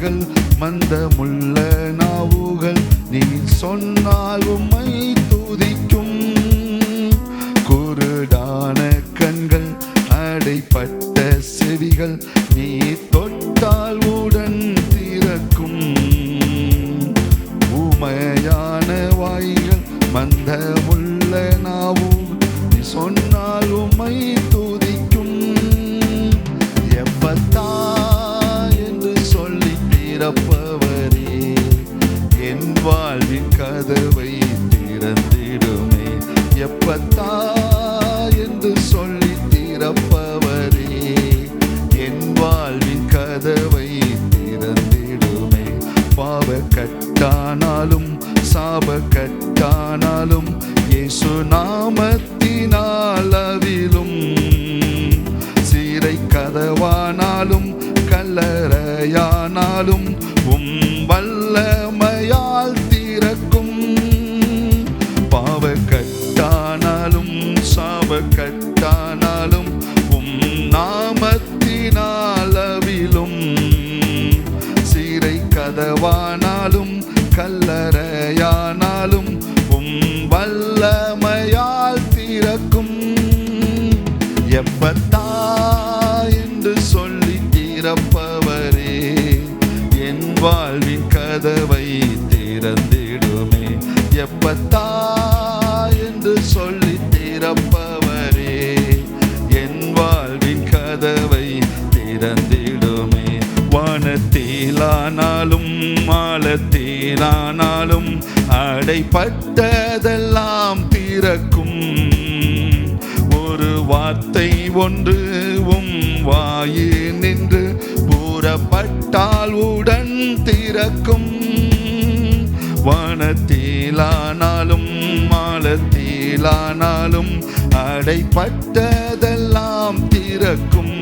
வாய்கள் மந்தமுள்ள நாவுகள் நீர் சொன்னால் உம்மை துதிக்கும். குருடான கண்கள் அடைப்பட்ட செவிகள் நீர் தொட்டால் உடன் திறக்கும். ஊமையான வாய்கள் மந்தமுள்ள நாவுகள் நீர் சொன்னால் உம்மை துதிக்கும். எப்பத்தா என்று சொல்லி திறப்பவரே என் வாழ்வின் கதவை திறந்திடுமே. எப்பத்தா என்று சொல்லி திறப்பவரே என் வாழ்வின் கதவை திறந்திடுமே. பாவ கட்டானாலும் சாப கட்டானாலும் இயேசு நாமத்தினால் அவிழும். சீரை கதவானாலும் கல்லறையானாலும் உம் வல்லமையால் திறக்கும். பாவ கட்டானாலும் சாப கட்டானாலும் உம் நாமத்தினால் அவிழும். சீரை கதவானாலும் கல்லறையானாலும் உம் வல்லமையால் திறக்கும். எப்பத்தா என்று சொல்லி திறப்பவரே என் வாழ்வின் கதவை திறந்திடுமே. எப்பத்தா என்று சொல்லி திறப்பவரே என் வாழ்வின் கதவை திறந்திடுமே. வானத்திலானாலும் மாலத்திலானாலும் அடைப்பட்டதெல்லாம் திறக்கும். ஒரு வார்த்தை ஒன்று உம் வாயில் நின்று கூறப்பட்டால் உடன் திறக்கும். வானத்திலானாலும் மாலத்திலானாலும் அடைப்பட்டதெல்லாம் திறக்கும்.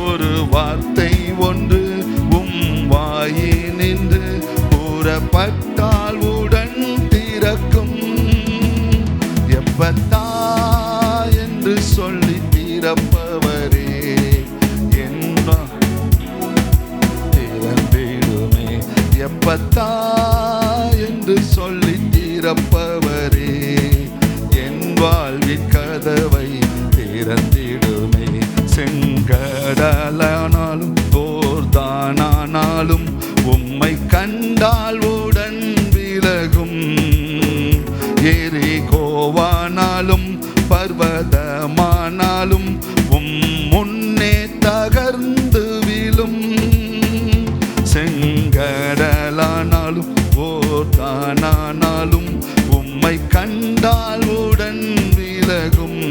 ஒரு வார்த்தை ஒன்று உம் வாயில் நின்று கூறப்பட்டால் உடன் திறக்கும். எப்பத்தா என்று சொல்லி திறப்பவரே என் திறந்திடுமே. எப்பத்தா என்று சொல்லி திறப்பவரே என் வாழ்வின் கதவை திறந்திடுமே. செங்கடலானாலும் யோர்தானானாலும் உம்மை கண்டால் உடன் விலகும். எரிகோவானாலும் பர்வதமானாலும் உம் முன்னே தகர்ந்து விழும். செங்கடலானாலும் யோர்தானானாலும் உம்மை கண்டால் உடன் விலகும்.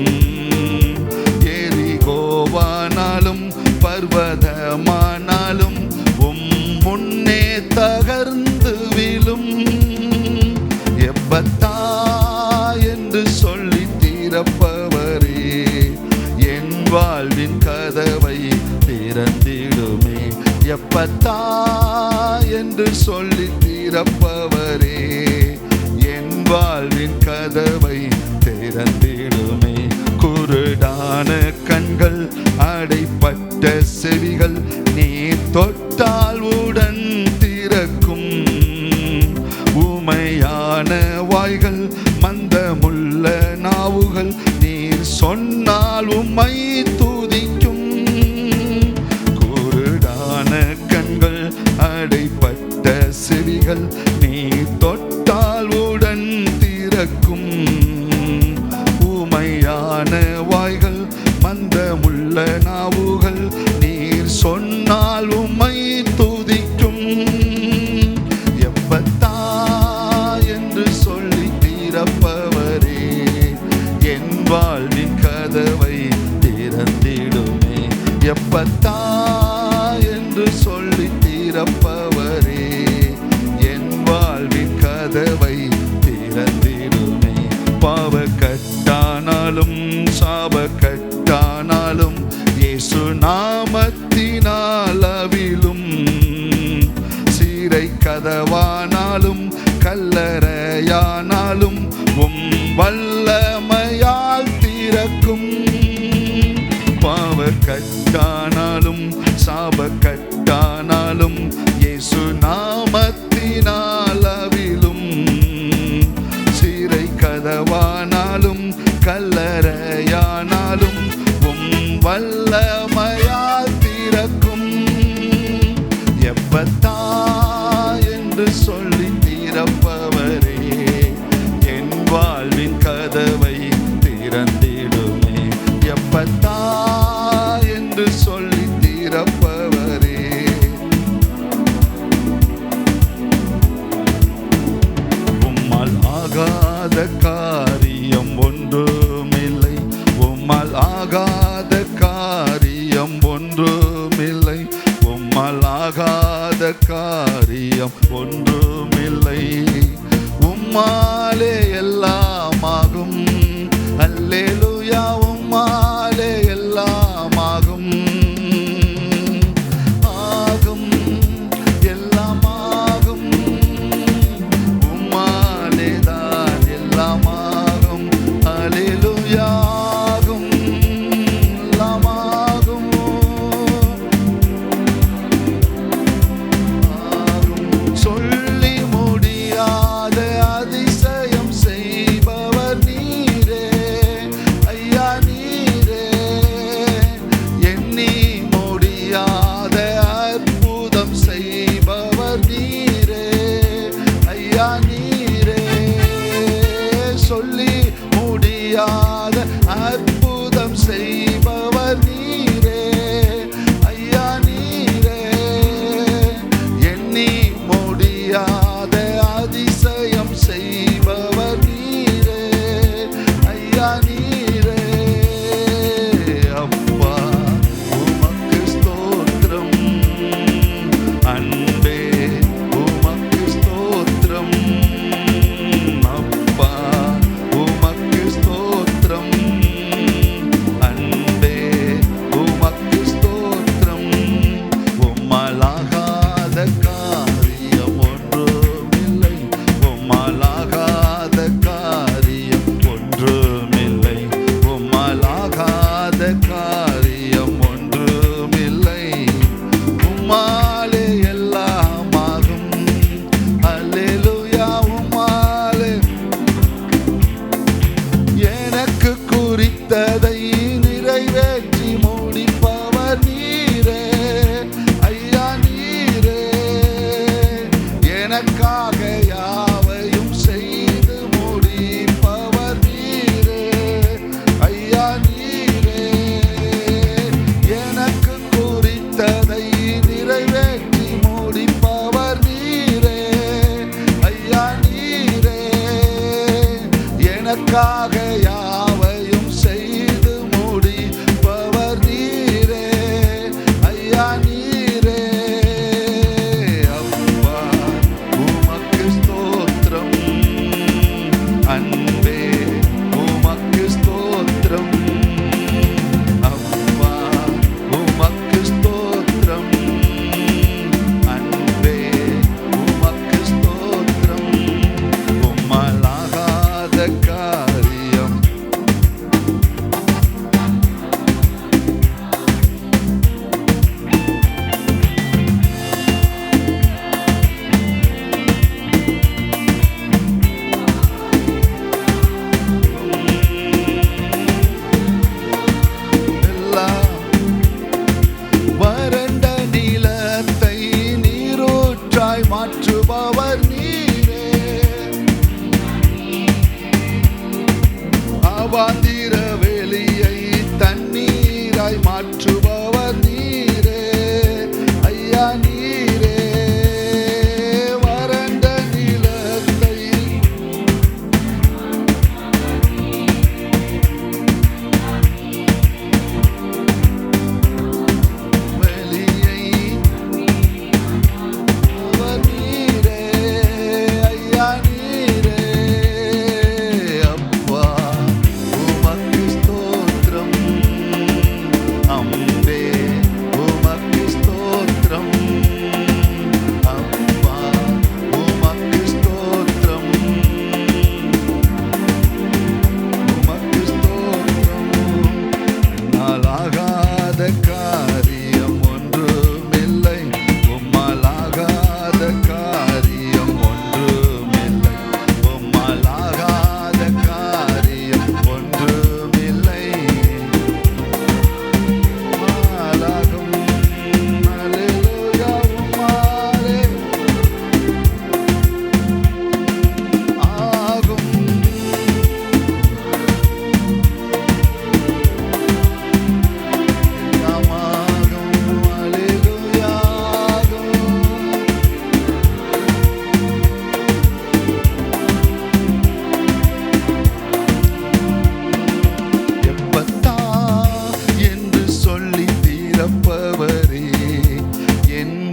எரிகோவானாலும் பர்வதமானாலும் உம் முன்னே தகர்ந்து விழும். எப்பத்தா என்று சொல்லி திறப்பவரே என் வாழ்வின் கதவை திறந்திடுமே. எப்பத்தா என்று சொல்லி திறப்பவரே என் வாழ்வின் கதவை திறந்திடுமே. குருடான கண்கள் அடைப்பட்ட செவிகள் நீர் தொட்டால் உடன் திறக்கும். ஊமையான வாய்கள் மந்தமுள்ள நாவுகள் நீர் சொன்னால் உம்மை துதிக்கும். குருடான கண்கள் அடைப்பட்ட செவிகள் நீர் தொட்டால் உடன் திறக்கும். ஊமையான வாய்கள் மந்தமுள்ள நாவுகள் நீர் சொன்னால் உம்மை துதிக்கும். எப்பத்தா என்று சொல்லி திறப்பவரே என் வாழ்வின் கதவை திறந்திடுமே. எப்பத்தா என்று சொல்லி திறப்பவரே என் வாழ்வின் கதவை திறந்திடுமே. பாவ கட்டானாலும் சாப கட்டானாலும் இயேசு நாமத்தினால் அவிழும். சீரை கதவானாலும் கல்லறையானாலும் உம் வல்லமையால் திறக்கும். பாவ கட்டானாலும் சாபக்கட்டானாலும் இயேசு நாமத்தினால் அவிழும். சிறை கதவானாலும் கல்லறையானாலும் வல்லமையால் திறக்கும். எப்பத்தா என்று சொல்லி திறப்பவரே, என் வாழ்வின் கதவை திறந்திடுமே. எப்பத்தா என்று சொல்லி திறப்பவரே, உம்மால் ஆகாத காரியம் ஒன்றுமில்லை. உம்மால் ஆகாத காரியம் ஒன்றுமில்லை. உம்மால் ஆகாத காரியம் ஒன்றுமில்லை. உம்மாலே எல்லாமாகும். அல்லேலூயா, உம்மாலே எல்லாமாகும். ஆகும், எல்லாமாகும். உம்மாலே தான் எல்லாமாகும். அல்லேலூயா, அற்புதம் செய்பவர் நீரே. ஐயா நீரே, எண்ணி முடியாத அதிசயம் செய்பவர் நீரே. ஐயா நீரே, அப்பா உமக்கு ஸ்தோத்திரம். அன்பே உமக்கு ஸ்தோத்திரம். அப்பா உமக்கு ஸ்தோத்திரம். அன்பே உமக்கு ஸ்தோத்திரம். உம்மால் ஆகாத காரியம் ஒன்றுமில்லை. உம்மால் ஆகாத காரியம் ஒன்றுமில்லை. உம்மால் ஆகாத காரியம் ஒன்றுமில்லை. உம்மாலே எல்லாமாகும். அல்லேலூயா, உம்மாலே எனக்கு குறித்ததை நிறைவேற்றி முடிப்பவர் நீரே. ஐயா நீரே, எனக்காக யாவையும் செய்து முடிப்பவர் நீரே. ஐயா நீரே, எனக்கு குறித்ததை நிறைவேற்றி முடிப்பவர் நீரே. ஐயா நீரே, எனக்காக யாவையும் செய்து முடிப்பவர் நீரே. ஐயா நீரே, அப்பா உமக்கு ஸ்தோத்திரம். அன்பே உமக்கு ஸ்தோத்திரம். அப்பா உமக்கு ஸ்தோத்திரம். அன்பே உமக்கு ஸ்தோத்திரம். உம்மால் ஆகாத காரியம் எல்லாம். வறண்ட நிலத்தை நீரூற்றாய் மாற்றுபவர் நீரே. அவாந்திர வெளியை தண்ணீராய் மாற்றுபவர் நீரே. ஐயா நீரே, வறண்ட நிலத்தை வெளியை அவர் நீரே. ஐயா நீரே, அப்பா உமக்கு ஸ்தோத்திரம். அம்பே உமக்கு ஸ்தோத்திரம்.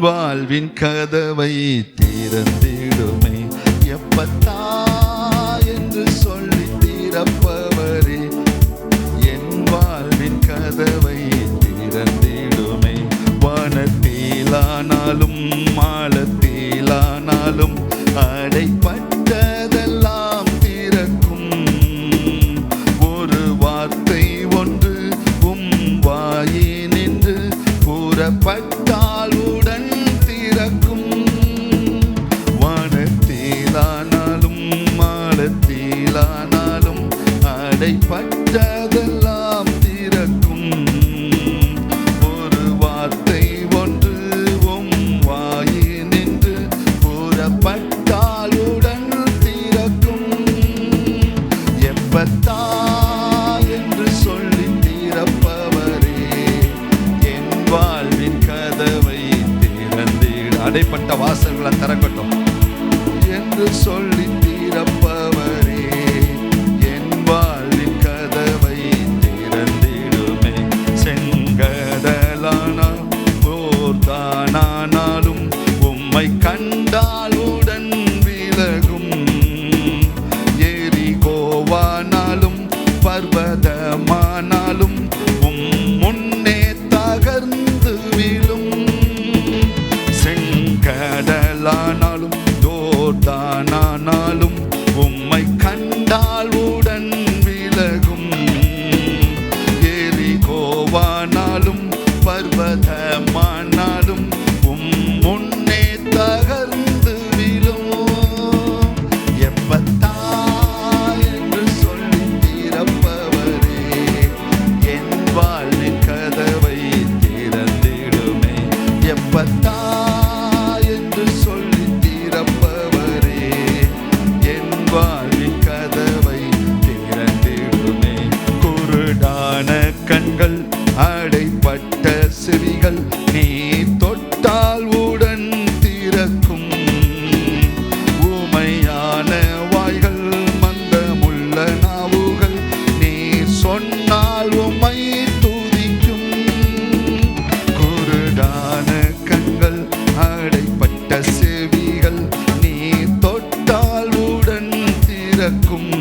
வாழ்வின் கதவை திறந்திடுமே. எப்பத்தா என்று சொல்லி திறப்பவரே, என் வாழ்வின் கதவை திறந்திடுமே. வானத்திலானாலும் மாலத்திலானாலும் அடைப்பட்டதெல்லாம் திறக்கும். ஒரு வார்த்தை ஒன்று உம் வாயினின்று கூறப்பட்டால் உடன் திறக்கும். வானத்திலானாலும் மாலத்திலானாலும் அடைப்பட்டதெல்லாம் திறக்கும். ஒரு வார்த்தை ஒன்று உம் வாயினின்று கூறப்பட்டால் உடன் திறக்கும். எப்பத்தா என்று சொல்லி திறப்பவரே, என் வாழ்வின் கதவை திறந்தீடு. அடைப்பட்ட வாசல்களை திறக்கட்டும் என்று சொல்லி திறப்பவரே, என் வாழ்வின் கதவை திறந்திடுமே. செங்கடலானால் போர்தானானாலும் உம்மை கண்டாலுடன் விலகும். எரிகோவானாலும் பர்வதமானாலும் உம் முன்னே தகர்ந்து விழும். செங்கடலானாலும் யோர்தானானாலும் உம்மை கண்டால் உடன் விலகும். எரிகோவானாலும் பர்வதமானாலும் உம் முன்னே தகர்ந்து விழும். எப்பத்தா என்று சொல்லி திறப்பவரே, என் வாழ்வின் கதவை திறந்திடுமே. எப்பத்தா என்று சொல்லி திறப்பவரே, என் வாழ்வின் கதவை திறந்திடுமே. குருடான கண்கள் அடைப்பட்ட செவிகள் நீ தொட்டால் உடன் திறக்கும். ஊமையான வாய்கள் மந்தமுள்ள நாவுகள் நீ சொன்னால் உம்மை துதிக்கும். குருடான கண்கள் அடைப்பட்ட செவிகள் நீ தொட்டால் உடன் திறக்கும்.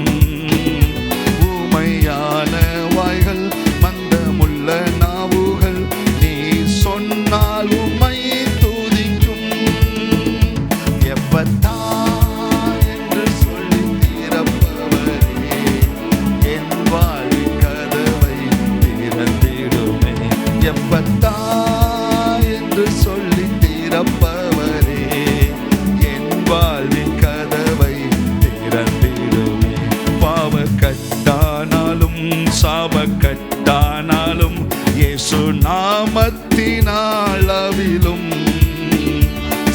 ஊமையான வாய்கள் மந்தமுள்ள நாவுகள் நீ சொன்னால் உம்மை துதிக்கும். எப்பத்தா என்று சொல்லி திறப்பவரே, என் வாழ்வின் கதவை திறந்திடுமே. எப்பத்தா என்று சொல்லி திறப்பவரே, என் வாழ்வின் கதவை திறந்திடுமே. பாவக்கட்டானாலும் சாபக்கட்டானாலும் இயேசு நாமத்தினால் அவிழும்.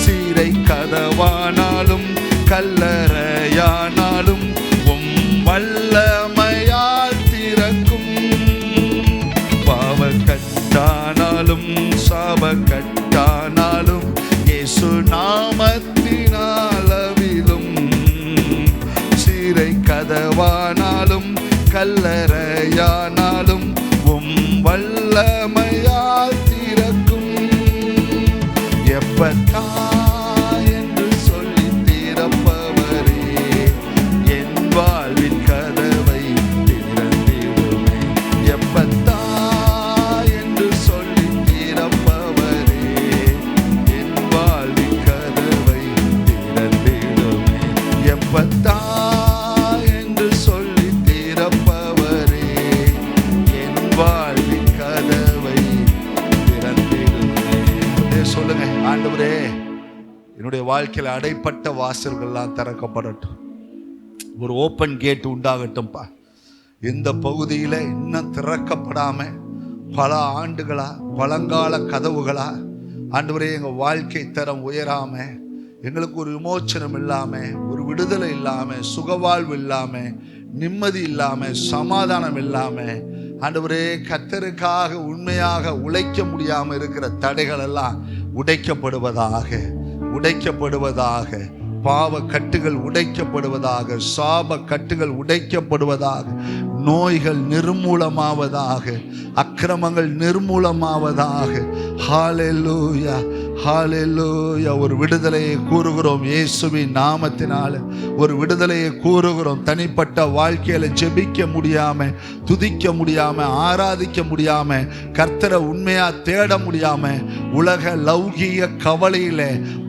சீரை கதவானாலும் கல்லறையானாலும் உம் வல்லமையால் திறக்கும். பாவக்கட்டானாலும் சாபக்கட்டானாலும் இயேசு நாமத்தினால் அவிழும். சீரை கதவானாலும் கல்லறையானாலும் உம் வல்லமையால் திறக்கும். எப்பத்தா என்று சொல்லி திறப்பவரே, என் வாழ்வின் கதவை திறந்திடுமே. எப்பத்தா என்று சொல்லி திறப்பவரே, என் வாழ்வின் கதவை திறந்திடுமே. எப்பத்தா என்று சொல்லி திறப்பவரே, என் வாழ்வின் கதவை திறந்திடுமே. சொல்லுங்க, ஆண்டவரே என்னுடைய வாழ்க்கையில் அடைப்பட்ட வாசல்கள்லாம் திறக்கப்படட்டும். ஒரு ஓப்பன் கேட் உண்டாகட்டும்பா. இந்த பகுதியில் இன்னும் திறக்கப்படாம பல ஆண்டுகளா, பழங்கால கதவுகளா ஆண்டவரே எங்கள் வாழ்க்கை தரம் உயராம, எங்களுக்கு ஒரு விமோச்சனம் இல்லாம, ஒரு விடுதலை இல்லாம, சுகவாழ்வு இல்லாம, நிம்மதி இல்லாம, சமாதானம் இல்லாம, ஆண்டவரே கர்த்தருக்காக உண்மையாக உழைக்க முடியாம இருக்கிற தடைகள் எல்லாம் உடைக்கப்படுவதாக, உடைக்கப்படுவதாக. பாவ கட்டுகள் உடைக்கப்படுவதாக, சாப கட்டுகள் உடைக்கப்படுவதாக, நோய்கள் நிர்மூலமாவதாக, அக்கிரமங்கள் நிர்மூலமாவதாக. ஹல்லேலூயா. ஹல்லேலூயா. ஒரு விடுதலையை கூறுகிறோம் இயேசுவின் நாமத்தினால. ஒரு விடுதலையை கூறுகிறோம். தனிப்பட்ட வாழ்க்கையில ஜெபிக்க முடியாம, துதிக்க முடியாம, ஆராதிக்க முடியாம, கர்த்தரை உண்மையா தேட முடியாம, உலக லௌகீக கவலையில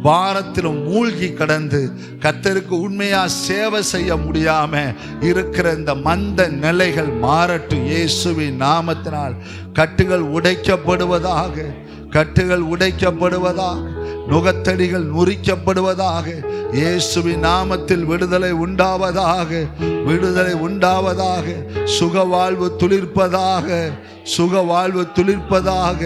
பாரத்திலும் மூழ்கி கடந்து கர்த்தருக்கு உண்மையா சேவை செய்ய முடியாம இருக்கிற இந்த மந்த நிலைகள் மாறட்டும் இயேசுவின் நாமத்தினால். கட்டுகள் உடைக்கப்படுவதாக, கட்டுகள் உடைக்கப்படுவதாக, நுகத்தடிகள் நுரிக்கப்படுவதாக. இயேசுவின் நாமத்தில் விடுதலை உண்டாவதாக, விடுதலை உண்டாவதாக. சுகவாழ்வு துளிர்ப்பதாக, சுகவாழ்வு துளிர்ப்பதாக.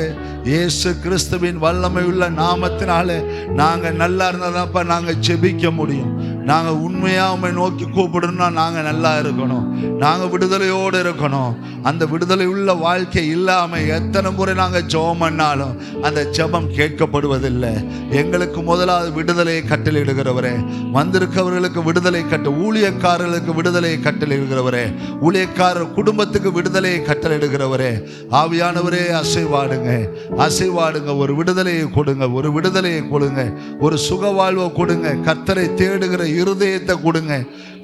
இயேசு கிறிஸ்துவின் வல்லமை உள்ள நாமத்தினாலே நாங்கள் நல்லா இருந்தாதான்ப்பா நாங்கள் ஜெபிக்க முடியும். நாங்கள் உண்மையாக உண்மை நோக்கி கூப்பிடணும்னா நாங்கள் நல்லா இருக்கணும், நாங்கள் விடுதலையோடு இருக்கணும். அந்த விடுதலை உள்ள வாழ்க்கை இல்லாமல் எத்தனை முறை நாங்கள் ஜெபம் பண்ணாலும் அந்த ஜெபம் கேட்கப்படுவதில்லை. எங்களுக்கு முதலாவது விடுதலையை கட்டளையிடுகிறவரே, வந்திருக்கவர்களுக்கு விடுதலை ஊழியக்காரர்களுக்கு விடுதலையை கட்டளையிடுகிறவரே, ஊழியக்காரர் குடும்பத்துக்கு விடுதலையை கட்டளையிடுகிறவரே, ஆவியானவரே அசைவாடுங்க, அசைவாடுங்க. ஒரு விடுதலையை கொடுங்க, ஒரு விடுதலையை கொடுங்க, ஒரு சுக வாழ்வை கொடுங்க. கர்த்தரை தேடுகிற இருதயத்தை கொடுங்க,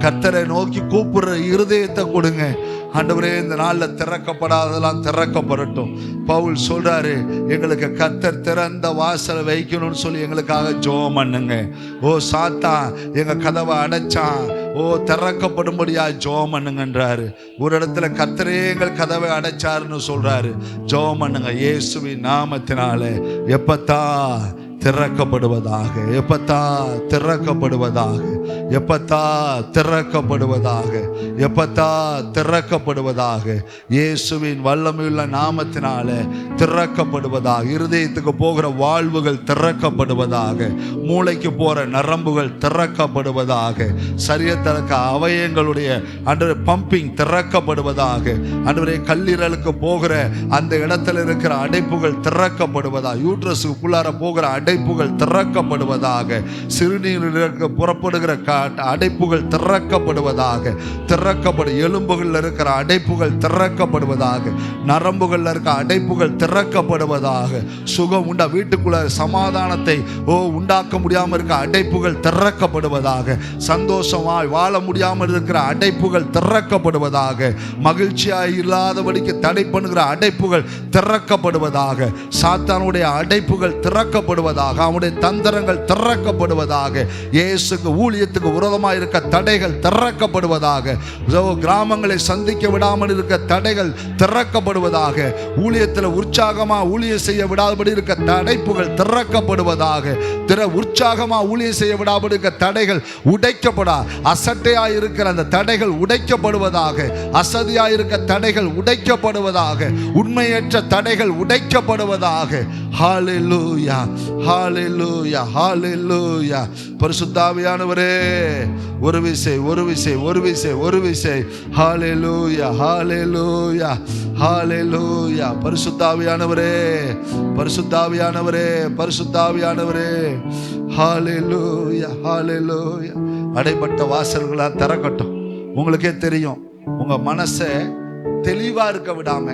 கர்த்தரை நோக்கி கூப்பிடுற இருதயத்தை கொடுங்க. ஆண்டவரே, இந்த நாளில் திறக்கப்படாதெல்லாம் திறக்கப்படட்டும். பவுல் சொல்றாரு, எங்களுக்கு கர்த்தர் திறந்த வாசலை வைக்கணும்னு சொல்லி எங்களுக்காக ஜெபம் பண்ணுங்க. ஓ சாத்தான் எங்க கதவை அடைச்சான், ஓ திறக்கப்படும்படியா ஜெபம் பண்ணுங்கன்றாரு. ஒரு இடத்துல கர்த்தரே எங்கள் கதவை அடைச்சாருன்னு சொல்றாரு. ஜெபம் பண்ணுங்க இயேசுவின் நாமத்தினால. எப்பத்தா திறக்கப்படுவதாக, எப்பத்தா திறக்கப்படுவதாக, எப்பத்தா திறக்கப்படுவதாக, எப்பத்தா திறக்கப்படுவதாக. இயேசுவின் வல்லமையுள்ள நாமத்தினால திறக்கப்படுவதாக. இருதயத்துக்கு போகிற வாழ்வுகள் திறக்கப்படுவதாக, மூளைக்கு போற நரம்புகள் திறக்கப்படுவதாக, சரீரத்திற்கு அவயங்களுடைய அன்றைய பம்பிங் திறக்கப்படுவதாக. அன்றைய கல்லீரலுக்கு போகிற அந்த இடத்துல இருக்கிற அடைப்புகள் திறக்கப்படுவதாக, யூட்ரஸுக்குள்ளார போகிற அடைப்புகள் திறக்கப்படுவதாக, சிறுநீருக்கு புறப்படுகிற அடைப்புகள் திறக்கப்படுவதாக, திறக்கப்படும் எலும்புகள் இருக்கிற அடைப்புகள் திறக்கப்படுவதாக, நரம்புகள் இருக்கிற அடைப்புகள் திறக்கப்படுவதாக. சுகம் உண்டா வீட்டுக்குள்ள சமாதானத்தை உண்டாக்க முடியாமல் இருக்கிற அடைப்புகள் திறக்கப்படுவதாக, சந்தோஷமாய் வாழ முடியாமல் இருக்கிற அடைப்புகள் திறக்கப்படுவதாக, மகிழ்ச்சியாய் இல்லாதபடிக்கு தடை பண்ணுகிற அடைப்புகள் திறக்கப்படுவதாக, சாத்தானுடைய அடைப்புகள் திறக்கப்படுவதாக, அவனுடைய தந்திரங்கள் திறக்கப்படுவதாக, இயேசுக்கு ஊழியத்துக்கு விரோதமாக இருக்க தடைகள் திறக்கப்படுவதாக, கிராமங்களை சந்திக்க விடாமல் இருக்க தடைகள் திறக்கப்படுவதாக, ஊழியத்தில் உற்சாகமாக ஊழியம் செய்ய விடாதபடி இருக்க தடைப்புகள் திறக்கப்படுவதாக, உற்சாகமாக ஊழியம் செய்ய விடாமல் இருக்க தடைகள் உடைக்கப்படா, அசட்டையாக இருக்கிற அந்த தடைகள் உடைக்கப்படுவதாக, அசதியாக இருக்க தடைகள் உடைக்கப்படுவதாக, உண்மையற்ற தடைகள் உடைக்கப்படுவதாக. ஹல்லேலூயா, ஹல்லேலூயா, ஹல்லேலூயா. பரிசுத்த ஆவியானவரே, ஒரு விசை, ஒரு விசை, ஒரு விசை, ஒரு விசை. ஹல்லேலூயா, ஹல்லேலூயா, ஹல்லேலூயா. பரிசுத்த ஆவியானவரே, பரிசுத்த ஆவியானவரே, பரிசுத்த ஆவியானவரே. ஹல்லேலூயா, ஹல்லேலூயா. அடைபட்ட வாசல்களா திறக்கட்டும். உங்களுக்கே தெரியும், உங்க மனசை தெளிவா இருக்க விடாம,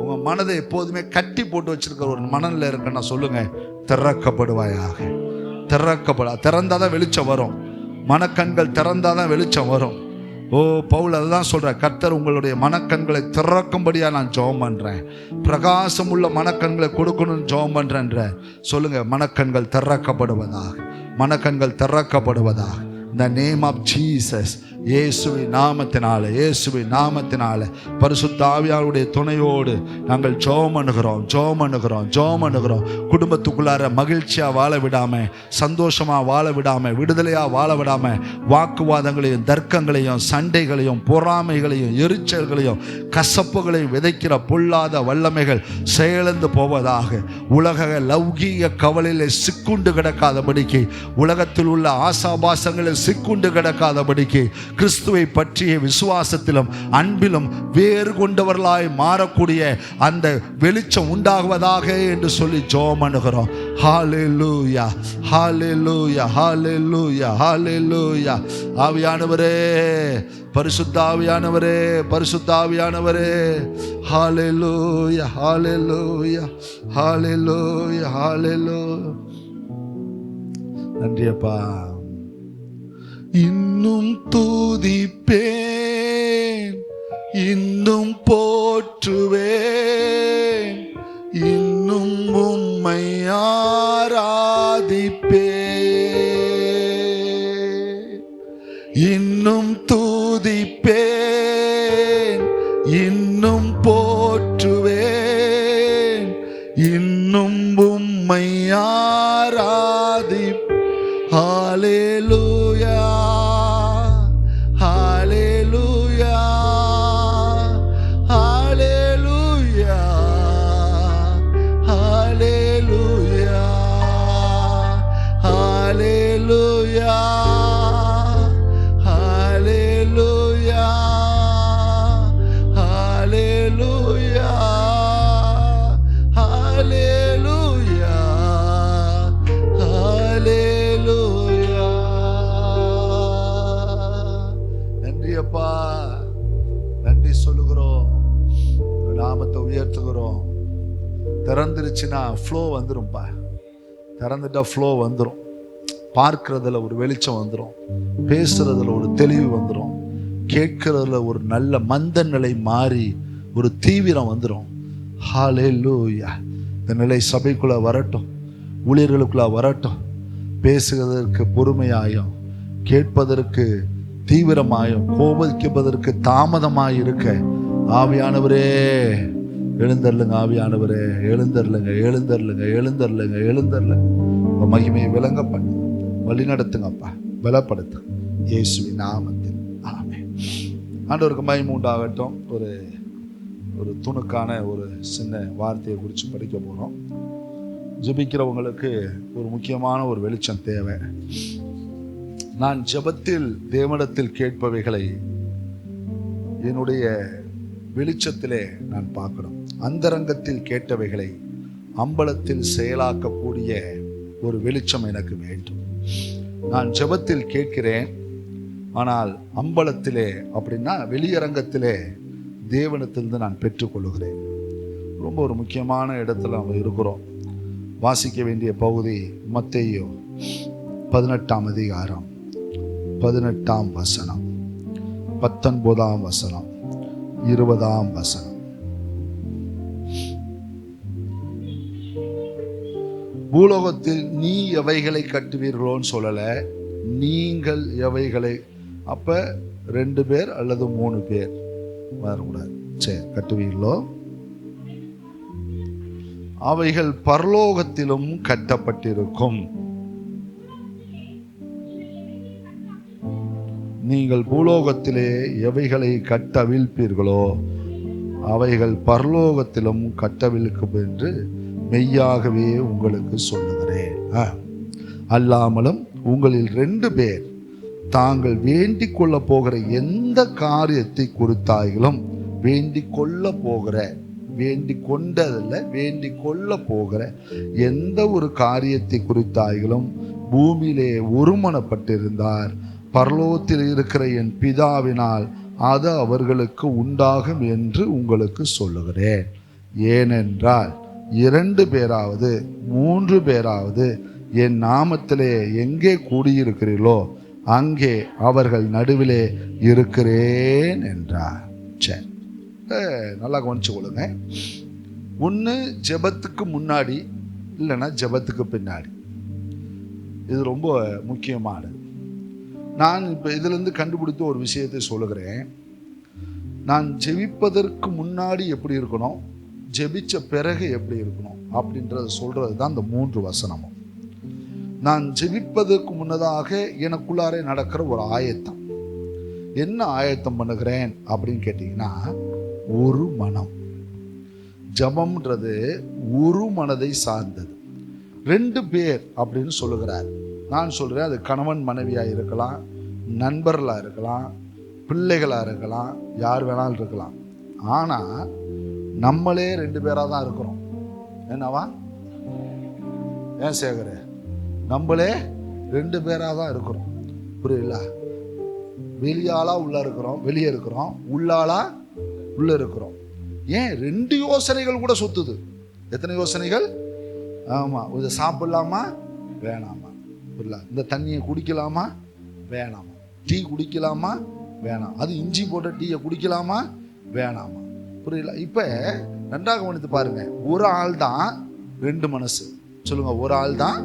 உங்க மனதை எப்போதுமே கட்டி போட்டு வச்சிருக்கிற ஒரு மனநிலை இருக்குன்னா சொல்லுங்க, திறக்கப்படுவாயாக. திறந்தாதான் வெளிச்சம் வரும். மனக்கண்கள் திறந்தாதான் வெளிச்சம் வரும். பவுல் அதுதான் சொல்ற, கர்த்தர் உங்களுடைய மனக்கண்களை திறக்கும்படியா நான் ஜெபம் பண்றேன், பிரகாசம் உள்ள மனக்கண்களை கொடுக்கணும்னு ஜெபம் பண்றேன்ற. சொல்லுங்க, மனக்கண்கள் திறக்கப்படுவதாக, மனக்கண்கள் திறக்கப்படுவதாக. In the name of Jesus. இயேசுவின் நாமத்தினால, இயேசுவின் நாமத்தினால பரிசுத்த ஆவியாருடைய துணையோடு நாங்கள் ஜெபம் பண்ணுகிறோம், ஜெபம் பண்ணுகிறோம், ஜெபம் பண்ணுகிறோம். குடும்பத்துக்குள்ளார மகிழ்ச்சியா வாழ விடாம, சந்தோஷமா வாழ விடாம, விடுதலையா வாழ விடாம, வாக்குவாதங்களையும் தர்க்கங்களையும் சண்டைகளையும் பொறாமைகளையும் எரிச்சல்களையும் கசப்புகளையும் விதைக்கிற பொல்லாத வல்லமைகள் செயலந்து போவதாக. உலக லௌகீக கவலையிலே சிக்குண்டு கிடக்காதபடிக்கு, உலகத்தில் உள்ள ஆசாபாசங்களில் சிக்குண்டு கிடக்காதபடிக்கு, கிறிஸ்துவை பற்றிய விசுவாசத்திலும் அன்பிலும் வேறு கொண்டவர்களாய் மாறக்கூடிய அந்த வெளிச்சம் உண்டாகுவதாக என்று சொல்லி ஜெபம் பண்ணுகிறோம். ஹல்லேலூயா, ஹல்லேலூயா, ஹல்லேலூயா, ஹல்லேலூயா. ஆவியானவரே, பரிசுத்த ஆவியானவரே, பரிசுத்த ஆவியானவரே. ஹல்லேலூயா, ஹல்லேலூயா, ஹல்லேலூயா, ஹல்லேலூயா. நன்றியப்பா. இன்னும் தூதிப்பேன், இன்னும் போற்றுவேன், இன்னும் உம்மை ஆராதிப்பேன். இன்னும் தூதிப்பேன், இன்னும் போற்றுவேன், இன்னும் உம்மை ஆராதிப்பேன். ஹல்லேலூயா, ஹல்லேலூயா, ஹல்லேலூயா, ஹல்லேலூயா, ஹல்லேலூயா, ஹல்லேலூயா, ஹல்லேலூயா, ஹல்லேலூயா, ஹல்லேலூயா. நன்றி அப்பா, நன்றி சொல்லுகிறோம், நாமத்தை உயர்த்துகிறோம். திறந்துருச்சுன்னா ஃப்ளோ வந்துரும்பா. திறந்துட்டா ஃப்ளோ வந்துடும். பார்க்கறதுல ஒரு வெளிச்சம் வந்துடும், பேசுறதுல ஒரு தெளிவு வந்துடும், கேட்கறதுல ஒரு நல்ல மந்த நிலை மாறி ஒரு தீவிரம் வந்துடும். ஹல்லேலூயா. இந்த நிலை சபைக்குள்ள வரட்டும், ஊழியர்களுக்குள்ள வரட்டும். பேசுவதற்கு பொறுமையாயும், கேட்பதற்கு தீவிரமாயும், கோபிப்பதற்கு தாமதமாய் இருக்க ஆவியானவரே எழுந்தருளுங்க. ஆவியானவரே எழுந்தருளுங்க, எழுந்தருளுங்க, எழுந்தருளுங்க, எழுந்தருளுங்க. உங்க மகிமையை விளங்க பண்ணி வழி நடத்துங்கப்பா, பலப்படுத்து இயேசுவின் நாமத்தில் ஆமென். ஆண்டவருக்கு மகிமை உண்டாகட்டும். ஒரு துணுக்கான ஒரு சின்ன வார்த்தையை குறித்து படிக்க போகிறோம். ஜெபிக்கிறவங்களுக்கு ஒரு முக்கியமான ஒரு வெளிச்சம் தேவை. நான் ஜெபத்தில் தேவனிடத்தில் கேட்பவைகளை என்னுடைய வெளிச்சத்திலே நான் பார்க்கணும். அந்தரங்கத்தில் கேட்டவைகளை அம்பலத்தில் செயலாக்கக்கூடிய ஒரு வெளிச்சம் எனக்கு வேண்டும். நான் ஜெபத்தில் கேட்கிறேன், ஆனால் அம்பலத்திலே, அப்படின்னா வெளியரங்கத்திலே தேவனிடத்திலிருந்து நான் பெற்றுக்கொள்கிறேன். ரொம்ப ஒரு முக்கியமான இடத்துல நம்ம இருக்கிறோம். வாசிக்க வேண்டிய பகுதி மத்தேயு 18ஆம் அதிகாரம் 18ஆம் வசனம், 19ஆம் வசனம், 20ஆம் வசனம். பூலோகத்தில் நீ எவைகளை கட்டுவீர்களோன்னு சொல்லல, நீங்கள் எவைகளை. அப்ப 2 பேர் அல்லது 3 பேர் வரக்கூடாது. சரி, கட்டுவீர்களோ அவைகள் பரலோகத்திலும் கட்டப்பட்டிருக்கும். நீங்கள் பூலோகத்திலே எவைகளை கட்டவிழ்ப்பீர்களோ அவைகள் பரலோகத்திலும் கட்டவிழ்க்கும் என்று மெய்யாகவே உங்களுக்கு சொல்லுகிறேன். அல்லாமலும் உங்களில் 2 பேர் தாங்கள் வேண்டிக் கொள்ள போகிற எந்த காரியத்தை குறித்தாயிலும், வேண்டிக் கொள்ள போகிற, வேண்டிக் கொண்டதில்ல, வேண்டிக் கொள்ள போகிற எந்த ஒரு காரியத்தை குறித்தாயிலும் பூமியிலே ஒருமனப்பட்டிருந்தார், பரலோகத்தில் இருக்கிற என் பிதாவினால் அது அவர்களுக்கு உண்டாகும் என்று உங்களுக்கு சொல்லுகிறேன். ஏனென்றால் 2 பேராவது 3 பேராவது என் நாமத்திலே எங்கே கூடியிருக்கிறீர்களோ அங்கே அவர்கள் நடுவிலே இருக்கிறேன் என்றார். சரி, நல்லா கவனிச்சு கொள்ளுங்க. ஒன்று ஜெபத்துக்கு முன்னாடி, இல்லைன்னா ஜெபத்துக்கு பின்னாடி. இது ரொம்ப முக்கியமானது. நான் இப்போ இதிலிருந்து கண்டுபிடித்த ஒரு விஷயத்தை சொல்லுகிறேன். நான் ஜெபிப்பதற்கு முன்னாடி எப்படி இருக்கணும், ஜெபிச்ச பிறகு எப்படி இருக்கணும் அப்படின்றத சொல்றது தான் இந்த 3 வசனமும். நான் ஜெபிப்பதற்கு முன்னதாக எனக்குள்ளாரே நடக்கிற ஒரு ஆயத்தம். என்ன ஆயத்தம் பண்ணுகிறேன் அப்படின்னு கேட்டீங்கன்னா, ஒரு மனம். ஜபம்ன்றது ஒரு மனதை சார்ந்தது. 2 பேர் அப்படின்னு சொல்லுகிறார். நான் சொல்கிறேன், அது கணவன் மனைவியாக இருக்கலாம், நண்பர்களாக இருக்கலாம், பிள்ளைகளாக இருக்கலாம், யார் வேணாலும் இருக்கலாம். ஆனால் நம்மளே 2 பேராக தான் இருக்கிறோம். என்னவா? ஏன் சேகர? நம்மளே 2 பேராக தான் இருக்கிறோம். புரியல? வெளியாளா உள்ள இருக்கிறோம், வெளியே இருக்கிறோம், உள்ளாளா உள்ள இருக்கிறோம். ஏன் 2 யோசனைகள் கூட சுத்துது. எத்தனை யோசனைகள்? ஆமாம், இதை சாப்பிடலாமா வேணாமா, புரியல? இந்த தண்ணியை குடிக்கலாமா வேணாமா? டீ குடிக்கலாமா வேணாம்? அது இஞ்சி போட்ட டீயை குடிக்கலாமா வேணாமா? புரியல? இப்போ நன்றாக கவனித்து பாருங்க. ஒரு ஆள் தான் ரெண்டு மனசு. சொல்லுங்க, ஒரு ஆள் தான்.